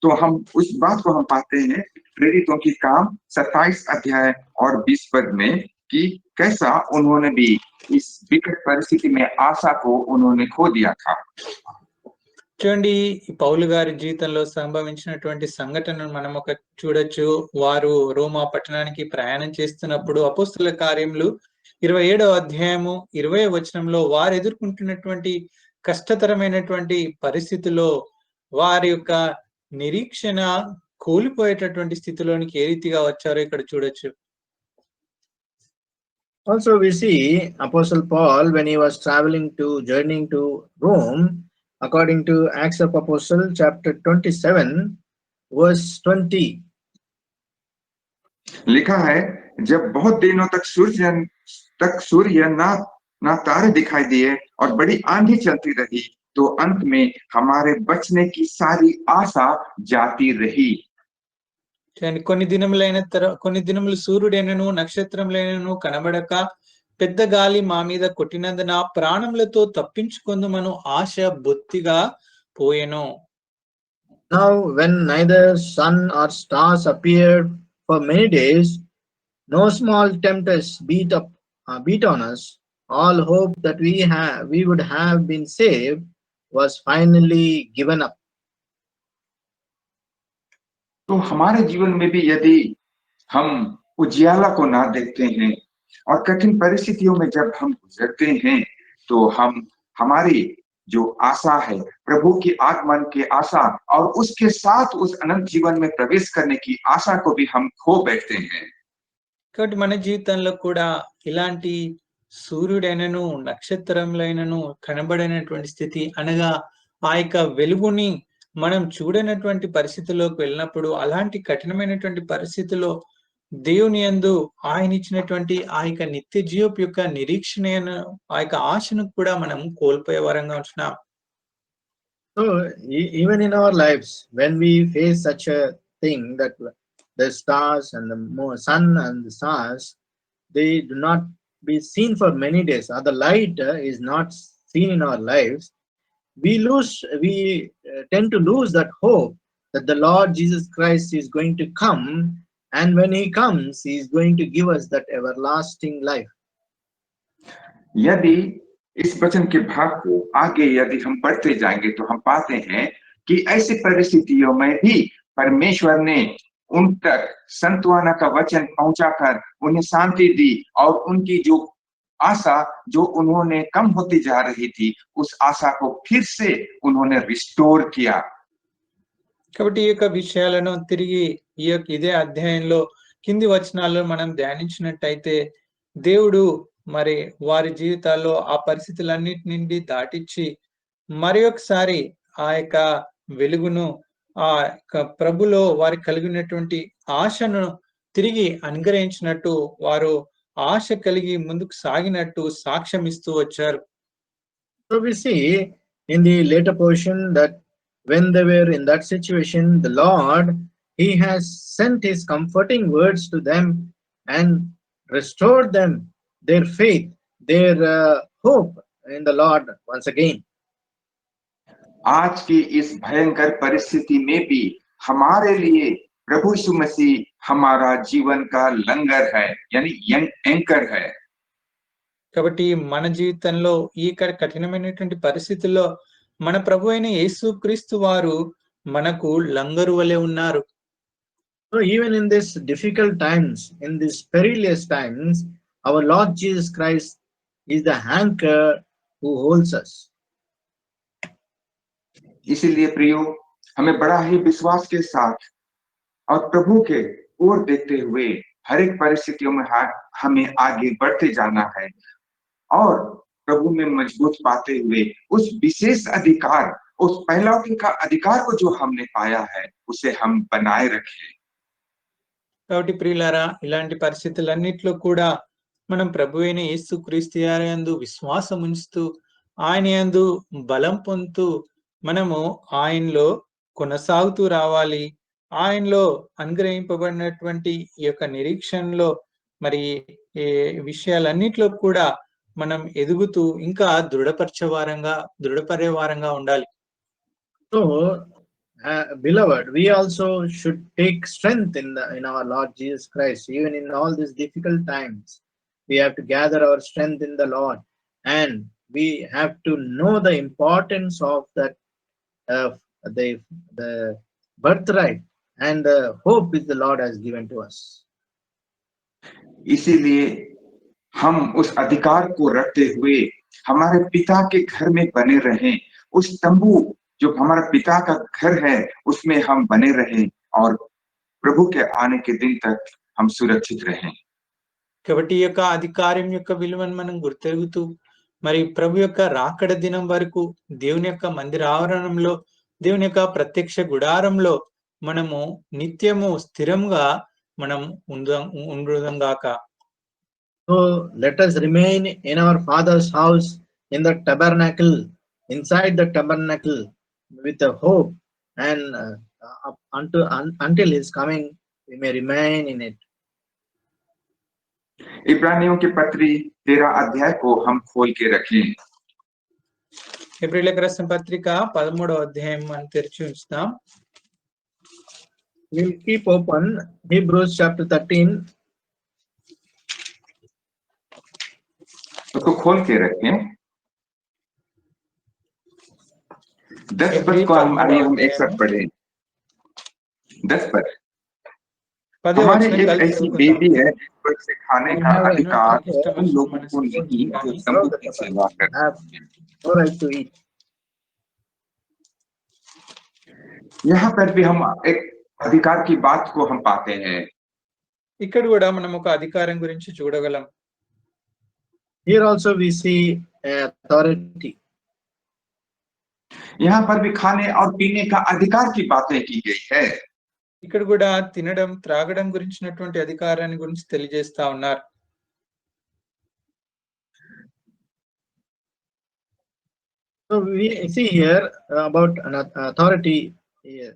[SPEAKER 1] तो हम उस बात को हम पाते हैं प्रेरितों की काम 27 अध्याय और 20 पद में कि कैसा उन्होंने भी इस विकट परिस्थिति में आशा को उन्होंने खो दिया था।
[SPEAKER 2] చూడండి, పౌలు గారి జీవితంలో సంభవించినటువంటి సంఘటనను మనం చూడొచ్చు. వారు రోమా పట్టణానికి ప్రయాణం చేస్తున్నప్పుడు అపోస్తలుల కార్యములు 27వ అధ్యాయము 20వ వచనంలో వారు ఎదుర్కొంటున్నటువంటి కష్టతరమైనటువంటి పరిస్థితిలో వారి యొక్క నిరీక్షణ కోల్పోయేటటువంటి స్థితిలోనికి ఏ రీతిగా వచ్చారో ఇక్కడ చూడొచ్చు.
[SPEAKER 3] Also, we see Apostle Paul when he was journeying to Rome, according to Acts of Apostle, chapter 27, verse 20.
[SPEAKER 1] लिखा है, जब बहुत दिनों तक सूर्य ना तारे दिखाई दिए और बड़ी आंधी चलती रही, तो अंत में हमारे बचने की सारी आशा जाती रही.
[SPEAKER 2] కొన్ని దినములు సూర్యుడైనను నక్షత్రములైనను కనబడక పెద్ద గాలి మా మీద కొట్టినందున ప్రాణములతో తప్పించుకొందుమను ఆశ బొత్తిగా పోయెను.
[SPEAKER 3] Now when neither sun or stars appeared for many days, no small tempest beat on us. All hope that we would have been saved was finally given up.
[SPEAKER 1] तो हमारे जीवन में भी यदि हम उजियाला को ना देखते हैं और कठिन परिस्थितियों में जब हम गुजरते हैं, तो हमारी जो आशा है, प्रभु की आगमन की आशा और उसके साथ उस अनंत जीवन में प्रवेश करने की आशा को भी हम खो बैठते हैं.
[SPEAKER 2] కాబట్టి మన జీవితంలో కూడా ఇలాంటి సూర్యుడైనను నక్షత్రములైనను కనబడైనటువంటి స్థితి అనగా ఆ యొక్క వెలుగుని మనం చూడనటువంటి పరిస్థితుల్లోకి వెళ్ళినప్పుడు అలాంటి కఠినమైనటువంటి పరిస్థితిలో దేవుని యందు ఆయన ఇచ్చినటువంటి ఆ యొక్క నిత్య జీవపు యొక్క నిరీక్షణ ఆ యొక్క ఆశను కూడా మనం కోల్పోయే వారంగా ఉంటున్నాం.
[SPEAKER 3] So even in our lives, when we face such a thing that the stars and the sun and the stars, they do not be seen for many days, or the light is not seen in our lives, we tend to lose that hope that the Lord Jesus Christ is going to come, and when he comes, he is going to give us that everlasting life.
[SPEAKER 1] यदि इस वचन के भाग को आगे यदि हम पढ़ते जाएंगे, तो हम पाते हैं कि ऐसी परिस्थितियों में भी परमेश्वर ने उन तक सांत्वना का वचन पहुंचाकर उन्हें शांति दी और उनकी जो आशा जो उन्होंने कम होती जा रही थी, उस आशा को फिर से उन्होंने रिस्टोर किया.
[SPEAKER 2] కాబట్టి ఈ యొక్క విషయాలను తిరిగి ఇదే అధ్యాయంలో కింది వచనాల్లో మనం ధ్యానించినట్టయితే దేవుడు మరి వారి జీవితాల్లో ఆ పరిస్థితులన్నిటి నుండి దాటించి మరి ఒకసారి ఆ యొక్క వెలుగును ఆ యొక్క ప్రభులో వారికి కలిగినటువంటి ఆశను తిరిగి అనుగ్రహించినట్టు వారు ఆశ కలిగి ముందుకు సాగినట్టు సాక్ష్యం ఇస్తూ వచ్చారు.
[SPEAKER 3] So we see in the later portion that when they were in that situation, the Lord, he has sent his comforting words to them and restored them their faith, their hope in the Lord once again.
[SPEAKER 1] आज की इस भयंकर परिस्थिति में भी हमारे लिए प्रभु यीशु मसीह हमारा जीवन का लंगर है, यानी एंकर है.
[SPEAKER 2] కాబట్టి మన జీవితంలో ఈ కఠినమైనటువంటి పరిస్థితుల్లో మన ప్రభు అయిన యేసుక్రీస్తు వారు మనకు లంగరు వలె ఉన్నారు.
[SPEAKER 3] So even in this difficult times, in these perilous times, our Lord Jesus Christ is the anchor who holds us.
[SPEAKER 1] इसीलिए प्रियो, हमें बड़ा ही विश्वास के साथ और प्रभु के ओर देखते हुए हर एक परिस्थितियों में हमें आगे बढ़ते जाना है और प्रभु में मजबूत पाते हुए उस विशेष अधिकार, उस पहलौठे का अधिकार को जो हमने पाया है, उसे हम बनाए रखें.
[SPEAKER 2] కాబట్టి ప్రియులారా, ఇలాంటి పరిస్థితులన్నిట్లో కూడా మనం ప్రభు అయిన యేసుక్రీస్తు యందు విశ్వాసం ఉంచుతూ ఆయన యందు బలం పొందుతూ మనము ఆయనలో కొనసాగుతూ రావాలి. ఆయనలో అనుగ్రహింపబడినటువంటి ఈ యొక్క నిరీక్షణలో మరి ఈ విషయాలన్నిట్లో కూడా మనం ఎదుగుతూ ఇంకా దృఢపడే వారంగా ఉండాలి.
[SPEAKER 3] So beloved, we also should take strength in our Lord Jesus Christ. Even in all these difficult times, we have to gather our strength in the Lord, and we have to know the importance of that the birthright and the hope which the Lord has given to us.
[SPEAKER 1] इसीलिए हम उस अधिकार को रखते हुए हमारे पिता के घर में बने रहें, उस तंबू जो हमारा पिता का घर है उसमें हम बने रहें और प्रभु के आने के दिन तक हम सुरक्षित रहें।
[SPEAKER 2] కాబట్టి ఈ యొక్క అధికారం యొక్క విలువను మనం గుర్తెరుగుతూ మరి ప్రభు యొక్క రాకడ దినం వరకు దేవుని యొక్క మందిర ఆవరణంలో దేవుని యొక్క ప్రత్యక్ష గుడారంలో మనము నిత్యము స్థిరంగా మనం ఉండుదాం గాక.
[SPEAKER 3] So let us remain in our Father's house, in the tabernacle, inside the tabernacle, with a hope, and until His coming, we may remain in it.
[SPEAKER 1] इब्रानियों की पत्री 13 अध्याय को हम खोल के रखें।
[SPEAKER 2] హెబ్రీయులకు రాసిన పత్రిక 13వ అధ్యాయం మనం తెరిచి ఉంచుదాం.
[SPEAKER 3] We'll keep open Hebrews chapter 13.
[SPEAKER 1] उसको खोल के रखें। 10 पद को हम एक साथ पढ़े। 10 पद। हमारे एक ऐसी बेटी है जिसे खाने का अधिकार उन लोगों को नहीं जो तंबू की सेवा करते हैं।
[SPEAKER 3] No right to eat.
[SPEAKER 1] यहाँ पर भी हम एक अधिकार की बात को हम पाते हैं।
[SPEAKER 2] ఇక్కడ కూడా మనం ఒక అధికారం గురించి చూడగలం.
[SPEAKER 3] Here also we see authority.
[SPEAKER 1] यहाँ पर भी खाने और पीने का अधिकार की बातें की गई है।
[SPEAKER 2] ఇక్కడ కూడా తినడం త్రాగడం గురించినటువంటి అధికారాన్ని గురించి తెలియజేస్తా ఉన్నారు.
[SPEAKER 3] So we see here about an authority here.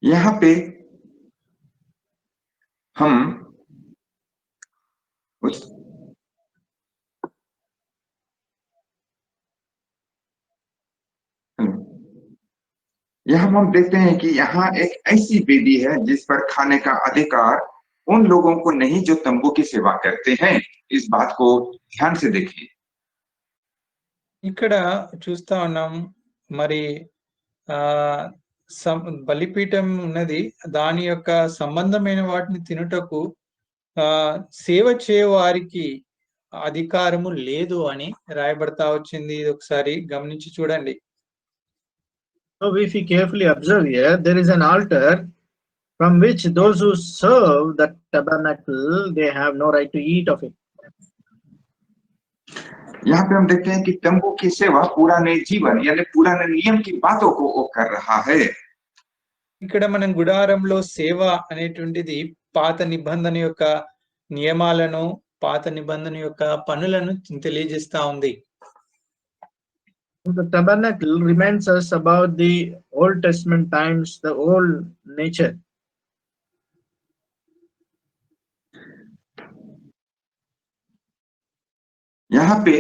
[SPEAKER 1] यहाँ पे हम उस यहाँ हम देखते हैं कि यहाँ एक ऐसी वेदी है जिस पर खाने का अधिकार उन लोगों को नहीं जो तंबू की सेवा करते हैं। इस बात को ध्यान से देखिए।
[SPEAKER 2] ఇక్కడ చూస్తా ఉన్నాం మరి బలిపీఠం ఉన్నది, దాని యొక్క సంబంధమైన వాటిని తినుటకు సేవ చేయవారికి అధికారము లేదు అని రాయబడతా వచ్చింది. ఇది ఒకసారి గమనించి చూడండి.
[SPEAKER 3] So if we carefully observe here, there is an altar from which those who serve the tabernacle, they have no right to eat of it.
[SPEAKER 1] यहाँ पे हम देखते हैं कि तंबू की सेवा पुराने जीवन यानी पुराने नियम की बातों को वो कर रहा है।
[SPEAKER 2] ఇక్కడ మనం గుడారంలో సేవ అనేటువంటిది పాత నిబంధన యొక్క నియమాలను, పాత నిబంధన యొక్క పనులను తెలియజేస్తా ఉంది.
[SPEAKER 3] The tabernacle reminds us about the Old Testament times, the old nature.
[SPEAKER 1] यहाँ पे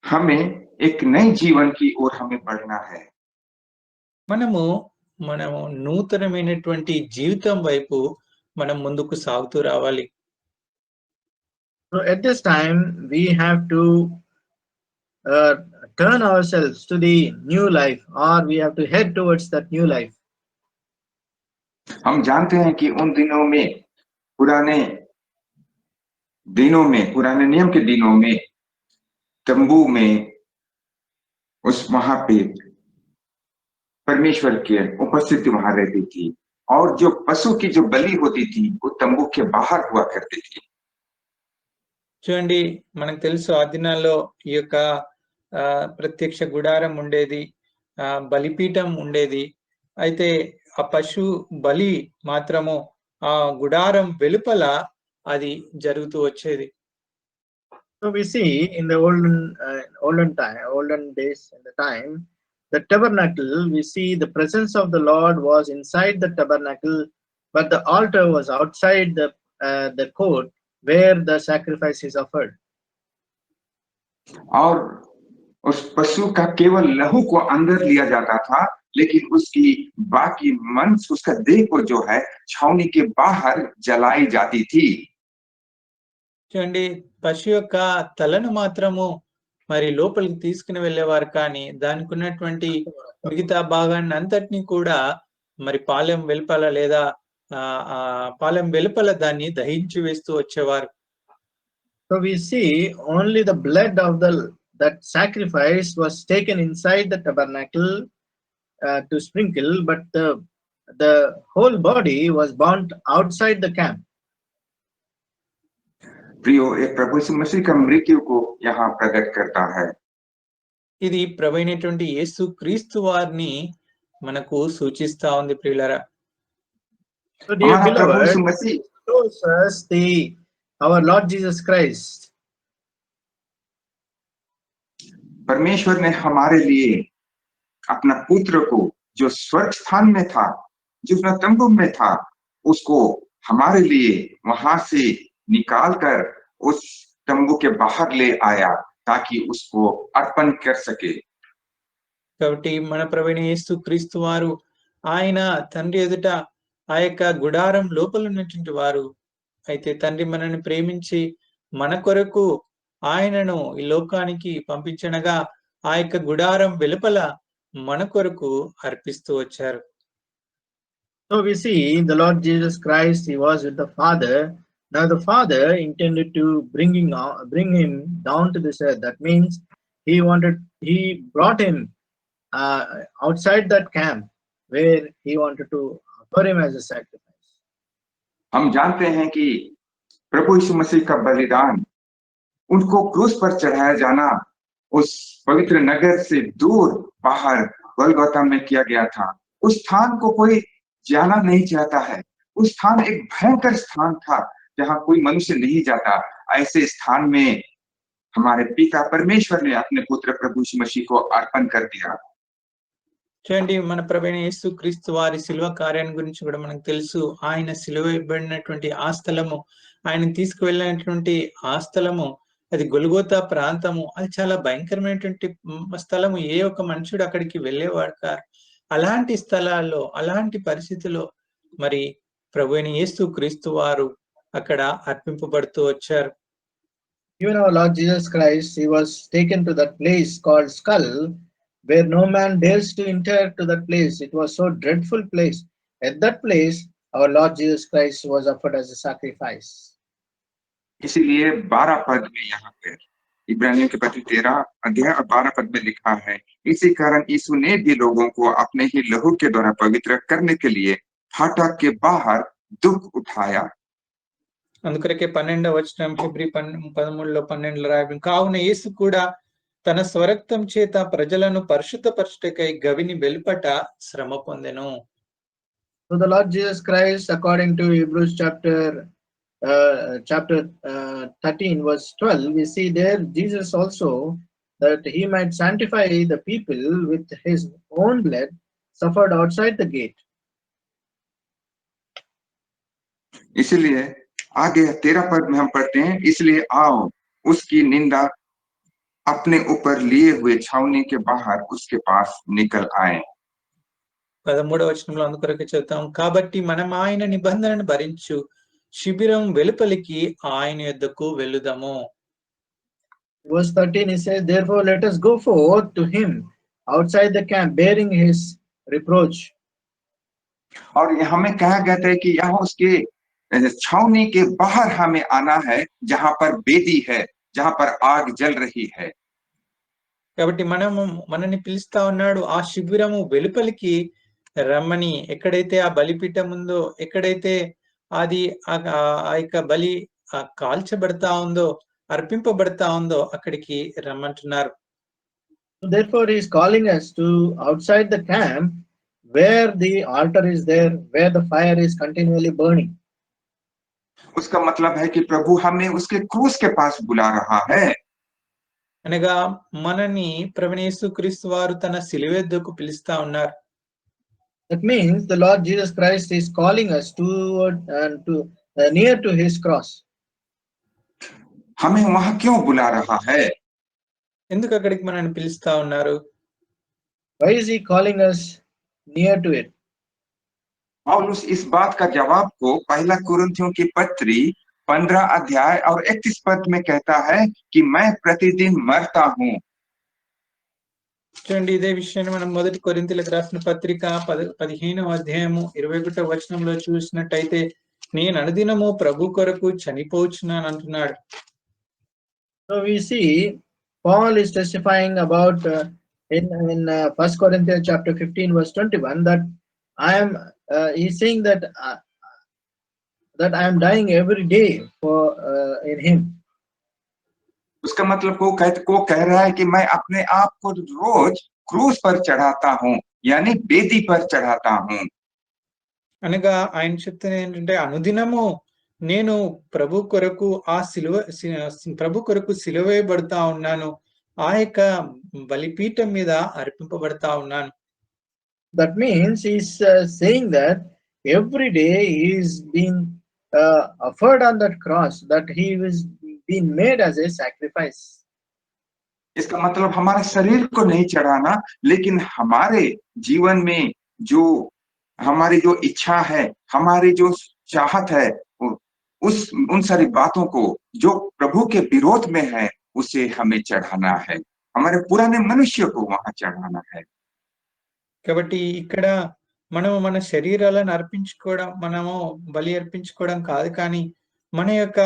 [SPEAKER 1] हमें एक नए जीवन की ओर हमें बढ़ना है।
[SPEAKER 2] మనము నూతనమైనటువంటి జీవితం వైపు మనం ముందుకు సాగుతూ రావాలి.
[SPEAKER 3] So at this time we have to turn ourselves to the new life, or we have to head towards that new life.
[SPEAKER 1] हम जानते हैं कि उन दिनों में पुराने नियम के दिनों में तंबू में वहां पे परमेश्वर की उपस्थिति वहां रहती थी और जो पशु की जो बलि होती थी वो तंबू के बाहर हुआ करती थी।
[SPEAKER 2] చూడండి, మనకు తెలుసు ఆ దినాల్లో ఈ యొక్క ప్రత్యక్ష గుడారం ఉండేది, బలిపీఠం ఉండేది. అయితే ఆ పశు బలి మాత్రము ఆ గుడారం వెలుపల అది జరుగుతూ వచ్చేది.
[SPEAKER 3] So we see in the olden days, in the time, the tabernacle, we see the presence of the Lord was inside the tabernacle, but the altar was outside the court where the sacrifice is offered.
[SPEAKER 1] और उस पशु का केवल लहू को अंदर लिया जाता था, लेकिन उसकी बाकी मांस, उसका देह को जो है छावनी के बाहर जलाई जाती थी।
[SPEAKER 2] చూడండి, పశు యొక్క తలను మాత్రము మరి లోపలికి తీసుకుని వెళ్ళేవారు, కానీ దానికి ఉన్నటువంటి మిగతా భాగాన్ని అంతటినీ కూడా మరి పాలెం వెలుపల లేదా పాలెం వెలుపల దాన్ని దహించి వేస్తూ వచ్చేవారు.
[SPEAKER 3] So we see only the blood of that sacrifice was taken inside the tabernacle to sprinkle, but the whole body was burnt outside the camp.
[SPEAKER 1] प्रियो, एक प्रभु यीशु मसीह का मृत्यु को यहाँ प्रकट करता है.
[SPEAKER 2] ఇది ప్రభువైనటువంటి యేసు క్రీస్తు వారిని మనకు సూచిస్తా ఉంది ప్రియులారా.
[SPEAKER 3] So dear
[SPEAKER 1] हमारा प्रभु
[SPEAKER 3] beloved,
[SPEAKER 1] Yeshu Masih
[SPEAKER 3] shows us our Lord Jesus Christ.
[SPEAKER 1] परमेश्वर ने हमारे लिए अपना पुत्र को, जो स्वर्ग स्थान में था, जो अपना तंबू में था, उसको हमारे लिए वहां से निकाल कर उस तंबू के बाहर ले आया ताकि उसको अर्पण कर सके.
[SPEAKER 2] కాబట్టి మన ప్రభువైన యేసు క్రీస్తు వారు ఆయన తండ్రి ఎదుట ఆ యొక్క గుడారం లోపల ఉన్నటువంటి వారు అయితే తండ్రి మనల్ని ప్రేమించి మన కొరకు ఆయనను ఈ లోకానికి పంపించనగా ఆ యొక్క గుడారం వెలుపల మన కొరకు అర్పిస్తూ వచ్చారు.
[SPEAKER 3] So we see the Lord Jesus Christ, he was with the Father. Now the Father intended to bring him down to this earth. That means he brought him outside that camp where he wanted to offer him as a sacrifice.
[SPEAKER 1] हम जानते हैं कि प्रभु यीशु मसीह का बलिदान, उनको क्रूस पर चढ़ाया जाना, उस पवित्र नगर से दूर बाहर गोलगोथा में किया गया था. उस स्थान को कोई जाना नहीं चाहता है. उस स्थान एक भयंकर स्थान था जहां कोई मनुष्य नहीं जाता. ऐसे स्थान में हमारे पिता परमेश्वर ने अपने पुत्र प्रभु यीशु मसीह को अर्पण कर दिया.
[SPEAKER 2] చూడండి, మన ప్రభువైన యేసు క్రీస్తు వారి శిలువ కార్యాన్ని గురించి కూడా మనకు తెలుసు. ఆయన శిలువ ఇవ్వబడినటువంటి ఆ స్థలము, ఆయన తీసుకువెళ్ళినటువంటి ఆ స్థలము, అది గొల్గోతా ప్రాంతము. అది చాలా భయంకరమైనటువంటి స్థలము. ఏ ఒక్క మనుషుడు అక్కడికి వెళ్ళేవాడు కాదు. అలాంటి స్థలాల్లో, అలాంటి పరిస్థితిలో మరి ప్రభువైన యేసు క్రీస్తు వారు అక్కడ అర్పింపబడుతూ వచ్చారు.
[SPEAKER 3] Even our Lord Jesus Christ, he was taken to that place called Skull, where no man dares to enter to that place. It was so dreadful place. At that place, our Lord Jesus Christ was offered as a sacrifice.
[SPEAKER 1] इसीलिए 12 पद में यहाँ पर इब्रानियों के पत्र 13 अध्याय और 12 पद में लिखा है, इसी कारण यीशु ने भी लोगों को अपने ही लहू के द्वारा पवित्र करने के लिए फाटक के बाहर दुख उठाया.
[SPEAKER 2] అందుకొరకే 12వ వచనం ఫిబ్రవరి 13లో 12లో రాయబడింది, కావున యేసు కూడా తన స్వరక్తం చేత ప్రజలను పరిశుద్ధపరచుటకై గవిని వెలుపట శ్రమ పొందెను.
[SPEAKER 3] So the Lord Jesus Christ, according to Hebrews chapter 13 verse 12, we see there Jesus also, that he might sanctify the people with his own blood, suffered outside the gate.
[SPEAKER 1] इसलिए आगे 13 पद में हम पढ़ते हैं, इसलिए आओ उसकी निंदा अपने ऊपर लिए हुए छावनी के बाहर उसके पास निकल आए.
[SPEAKER 2] 13వ వచనంలో అందుకొరకే చెప్తాం, కాబట్టి మనం ఆయన నిబంధనను భరించు శిబిరం వెలుపలికి ఆయన యొద్దకు వెళ్ళుదాము.
[SPEAKER 3] Verse 13 he says, therefore let us go forth to him outside the camp, bearing his reproach.
[SPEAKER 1] और हमें कहा गया था कि यहाँ उसके छावनी के बाहर हमें आना है, जहां पर वेदी है, जहां पर आग जल रही है.
[SPEAKER 2] కాబట్టి మనని పిలుస్తా ఉన్నాడు ఆ శిబిరము వెలుపలికి రమ్మని. ఎక్కడైతే ఆ బలిపీఠం ఉందో, ఎక్కడైతే అది ఆ యొక్క బలి కాల్చబడతా ఉందో, అర్పింపబడతా ఉందో అక్కడికి రమ్మంటున్నారు.
[SPEAKER 3] Therefore he is calling us to outside the camp, where the altar is there, where the fire is continually burning.
[SPEAKER 1] उसका मतलब है कि प्रभु हमें उसके क्रूस के पास बुला रहा है.
[SPEAKER 2] అనగా మనని ప్రభువైన యేసు క్రీస్తు వారు తన శిలువ యొద్దకు పిలుస్తా ఉన్నారు.
[SPEAKER 3] That means the Lord Jesus Christ is calling us to near to his cross.
[SPEAKER 1] हमें वहां क्यों बुला रहा है?
[SPEAKER 2] ఎందుకు అక్కడికి మనని పిలుస్తా ఉన్నారు?
[SPEAKER 3] Why is he calling us near to it?
[SPEAKER 1] पौलुस इस बात का जवाब को पहला कुरिन्थियों की पत्री 15 अध्याय और 31 पद में कहता है कि मैं प्रतिदिन मरता हूं.
[SPEAKER 2] చూడండి, ఇదే విషయాన్ని మనం మొదటి కొరింథీయులకు రాసిన పత్రిక 15వ అధ్యాయము 21వ వచనంలో చూసినట్టయితే, నేను అనుదినము ప్రభు కొరకు చనిపోచున్నాను అంటున్నాడు.
[SPEAKER 3] So we see Paul is testifying about in 1 Corinthians chapter 15 verse 21 that he's saying that I am dying every day for in him.
[SPEAKER 1] उसका मतलब को कह रहा है कि मैं अपने आप को रोज क्रूस पर चढ़ाता हूँ, यानी बेदी पर चढ़ाता हूँ.
[SPEAKER 2] అనగా ఆయన చెప్తున్న ఏంటంటే, అనుదినము నేను ప్రభు కొరకు సిలువేయబడతా ఉన్నాను, ఆ యొక్క బలిపీఠం మీద అర్పింపబడతా ఉన్నాను.
[SPEAKER 3] That means he's saying that every day he is being offered on that cross, that he is being made as a sacrifice.
[SPEAKER 1] इसका मतलब हमारे शरीर को नहीं चढ़ाना, लेकिन हमारे जीवन में जो हमारी जो इच्छा है, हमारी जो चाहत है, उन सारी बातों को जो प्रभु के विरोध में है, उसे हमें चढ़ाना है. हमारे पुराने मनुष्य को वहां चढ़ाना है.
[SPEAKER 2] కాబట్టి ఇక్కడ మనము మన శరీరాలను అర్పించుకోవడం, మనము బలి అర్పించుకోవడం కాదు, కానీ మన యొక్క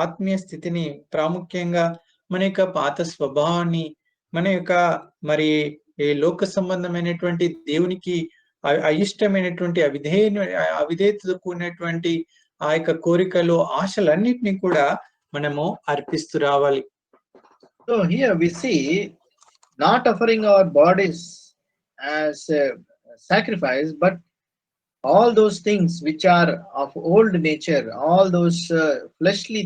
[SPEAKER 2] ఆత్మీయ స్థితిని, ప్రాముఖ్యంగా మన యొక్క పాత స్వభావాన్ని, మన యొక్క మరి ఈ లోక సంబంధమైనటువంటి దేవునికి అయిష్టమైనటువంటి అవిధేయతతో కూడినటువంటి ఆ యొక్క కోరికలు, ఆశలన్నిటినీ కూడా మనము అర్పిస్తూ రావాలి.
[SPEAKER 3] So here we see not offering our bodies as a sacrifice, but all those things which are of old nature, all those fleshly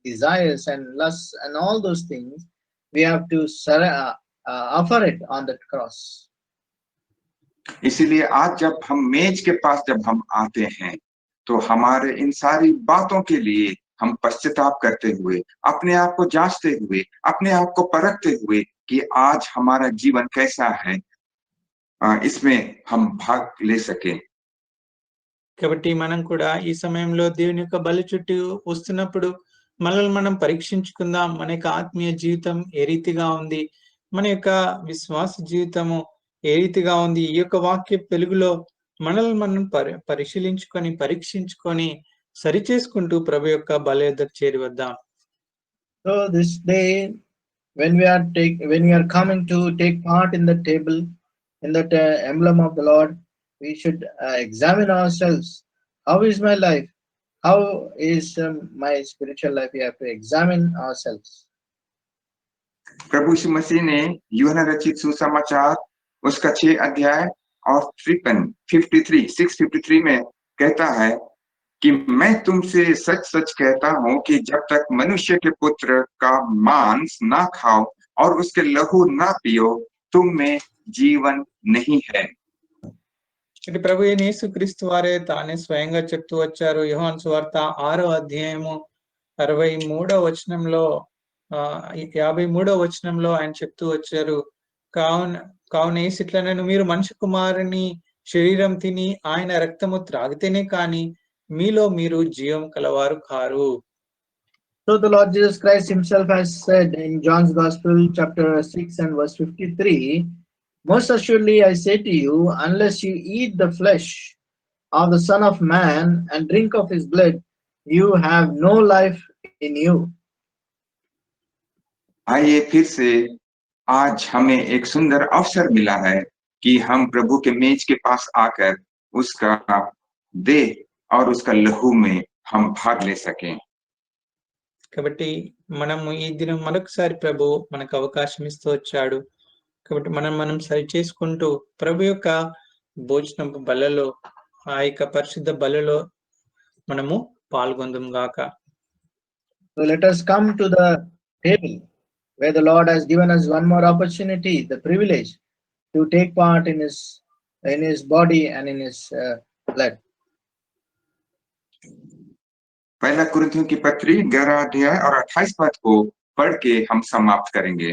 [SPEAKER 3] desires and lusts and all those things, we have to offer it on that cross.
[SPEAKER 1] इसीलिए आज जब हम मेज के पास जब हम आते हैं, तो हमारे इन सारी बातों के लिए हम पश्चाताप करते हुए, अपने आप को जांचते हुए, अपने आप को परखते हुए कि आज हमारा जीवन कैसा है, इसमें हम भाग ले सके.
[SPEAKER 2] కాబట్టి మనం కూడా ఈ సమయంలో దేవుని యొక్క బలి చుట్టూ వస్తున్నప్పుడు మనల్ని మనం పరీక్షించుకుందాం. మన యొక్క ఆత్మీయ జీవితం ఏ రీతిగా ఉంది, మన యొక్క విశ్వాస జీవితము ఏ రీతిగా ఉంది, ఈ యొక్క వాక్య వెలుగులో మనల్ని మనం పరీక్షించుకొని సరిచేసుకుంటూ ప్రభు యొక్క బలి యొద్దకు చేరి వద్దాం.
[SPEAKER 3] So this day, when we are coming to take part in the table, in that emblem of the Lord, we should examine ourselves. How is my life? How is my spiritual life? We have to examine ourselves.
[SPEAKER 1] प्रभु यीशु मसीह ने यूहन्ना रचित सुसमाचार उसका 6 अध्याय और 653 में कहता है कि मैं तुमसे सच सच कहता हूं कि जब तक मनुष्य के पुत्र का मांस ना खाओ और उसके लहू ना पियो, तुम में जीवन नहीं है.
[SPEAKER 2] అంటే ప్రభు అయిన యేసుక్రీస్తు వారే తానే స్వయంగా చెప్తూ వచ్చారు. యోహాను సువార్త 6వ అధ్యాయము 63వ వచనంలో 53వ వచనంలో ఆయన చెప్తూ వచ్చారు, కావున యేసు ఇట్లనెను, మీరు మనుష్య కుమారుని శరీరం తిని ఆయన రక్తము త్రాగితేనే కానీ మీలో మీరు జీవం కలవారు car.
[SPEAKER 3] So the Lord Jesus Christ himself has said in John's Gospel chapter 6 and verse 53, most assuredly I say to you, unless you eat the flesh of the Son of Man and drink of his blood, you have no life in you.
[SPEAKER 1] आइए फिर से आज हमें एक सुंदर अवसर मिला है कि हम प्रभु के मेज के पास आकर उसका देह और उसका लहू में हम भाग ले सकें.
[SPEAKER 2] కాబట్టి మనము ఈ దినం మరొకసారి ప్రభు మనకు అవకాశం ఇస్తూ వచ్చాడు. కాబట్టి మనం సరి చేసుకుంటూ ప్రభు యొక్క భోజనపు బలలో, ఆ యొక్క పరిశుద్ధ బలలో మనము పాల్గొందుం గాక.
[SPEAKER 3] So let us come to the table where the Lord has given us one more opportunity, the privilege to take part in his body and in his blood.
[SPEAKER 1] पहला कुरिन्थियों की पत्री 11 अध्याय और 28 पद को पढ़ के हम समाप्त करेंगे.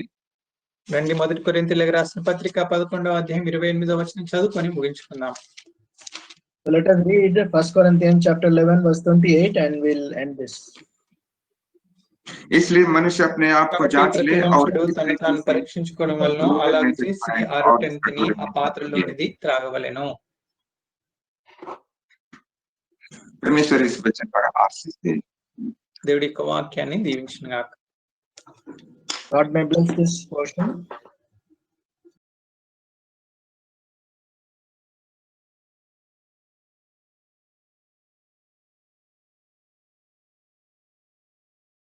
[SPEAKER 2] రండి, మొదటి కొరింథీయులకు రాసిన పత్రిక 11వ అధ్యాయం 28వ వచనం చదువుకొని ముగించుకుందాం.
[SPEAKER 3] So let us read 1 Corinthians chapter 11 verse 28 and we'll end this.
[SPEAKER 1] इसलिए मनुष्य अपने आप को
[SPEAKER 2] కాబట్టి
[SPEAKER 1] जांच
[SPEAKER 2] ప్రతి
[SPEAKER 1] ले और
[SPEAKER 2] మనుషుడు
[SPEAKER 1] इस
[SPEAKER 2] తను
[SPEAKER 1] रीति
[SPEAKER 2] తాను
[SPEAKER 1] से
[SPEAKER 2] పరీక్షించుకోవడం వలన
[SPEAKER 1] दूर
[SPEAKER 2] అలాగ
[SPEAKER 1] रहने से
[SPEAKER 2] చేసి
[SPEAKER 1] खाएं
[SPEAKER 2] ఆ
[SPEAKER 1] और
[SPEAKER 2] రొట్టెను
[SPEAKER 1] इससे
[SPEAKER 2] తిని
[SPEAKER 1] दूर
[SPEAKER 2] ఆ
[SPEAKER 1] रहने
[SPEAKER 2] పాత్రలోనిది త్రాగవలెను.
[SPEAKER 1] परमेश्वर इस वचन पर आशीष दे.
[SPEAKER 2] దేవుడి యొక్క వాక్యాన్ని దీవించును గాక.
[SPEAKER 3] God may bless this portion.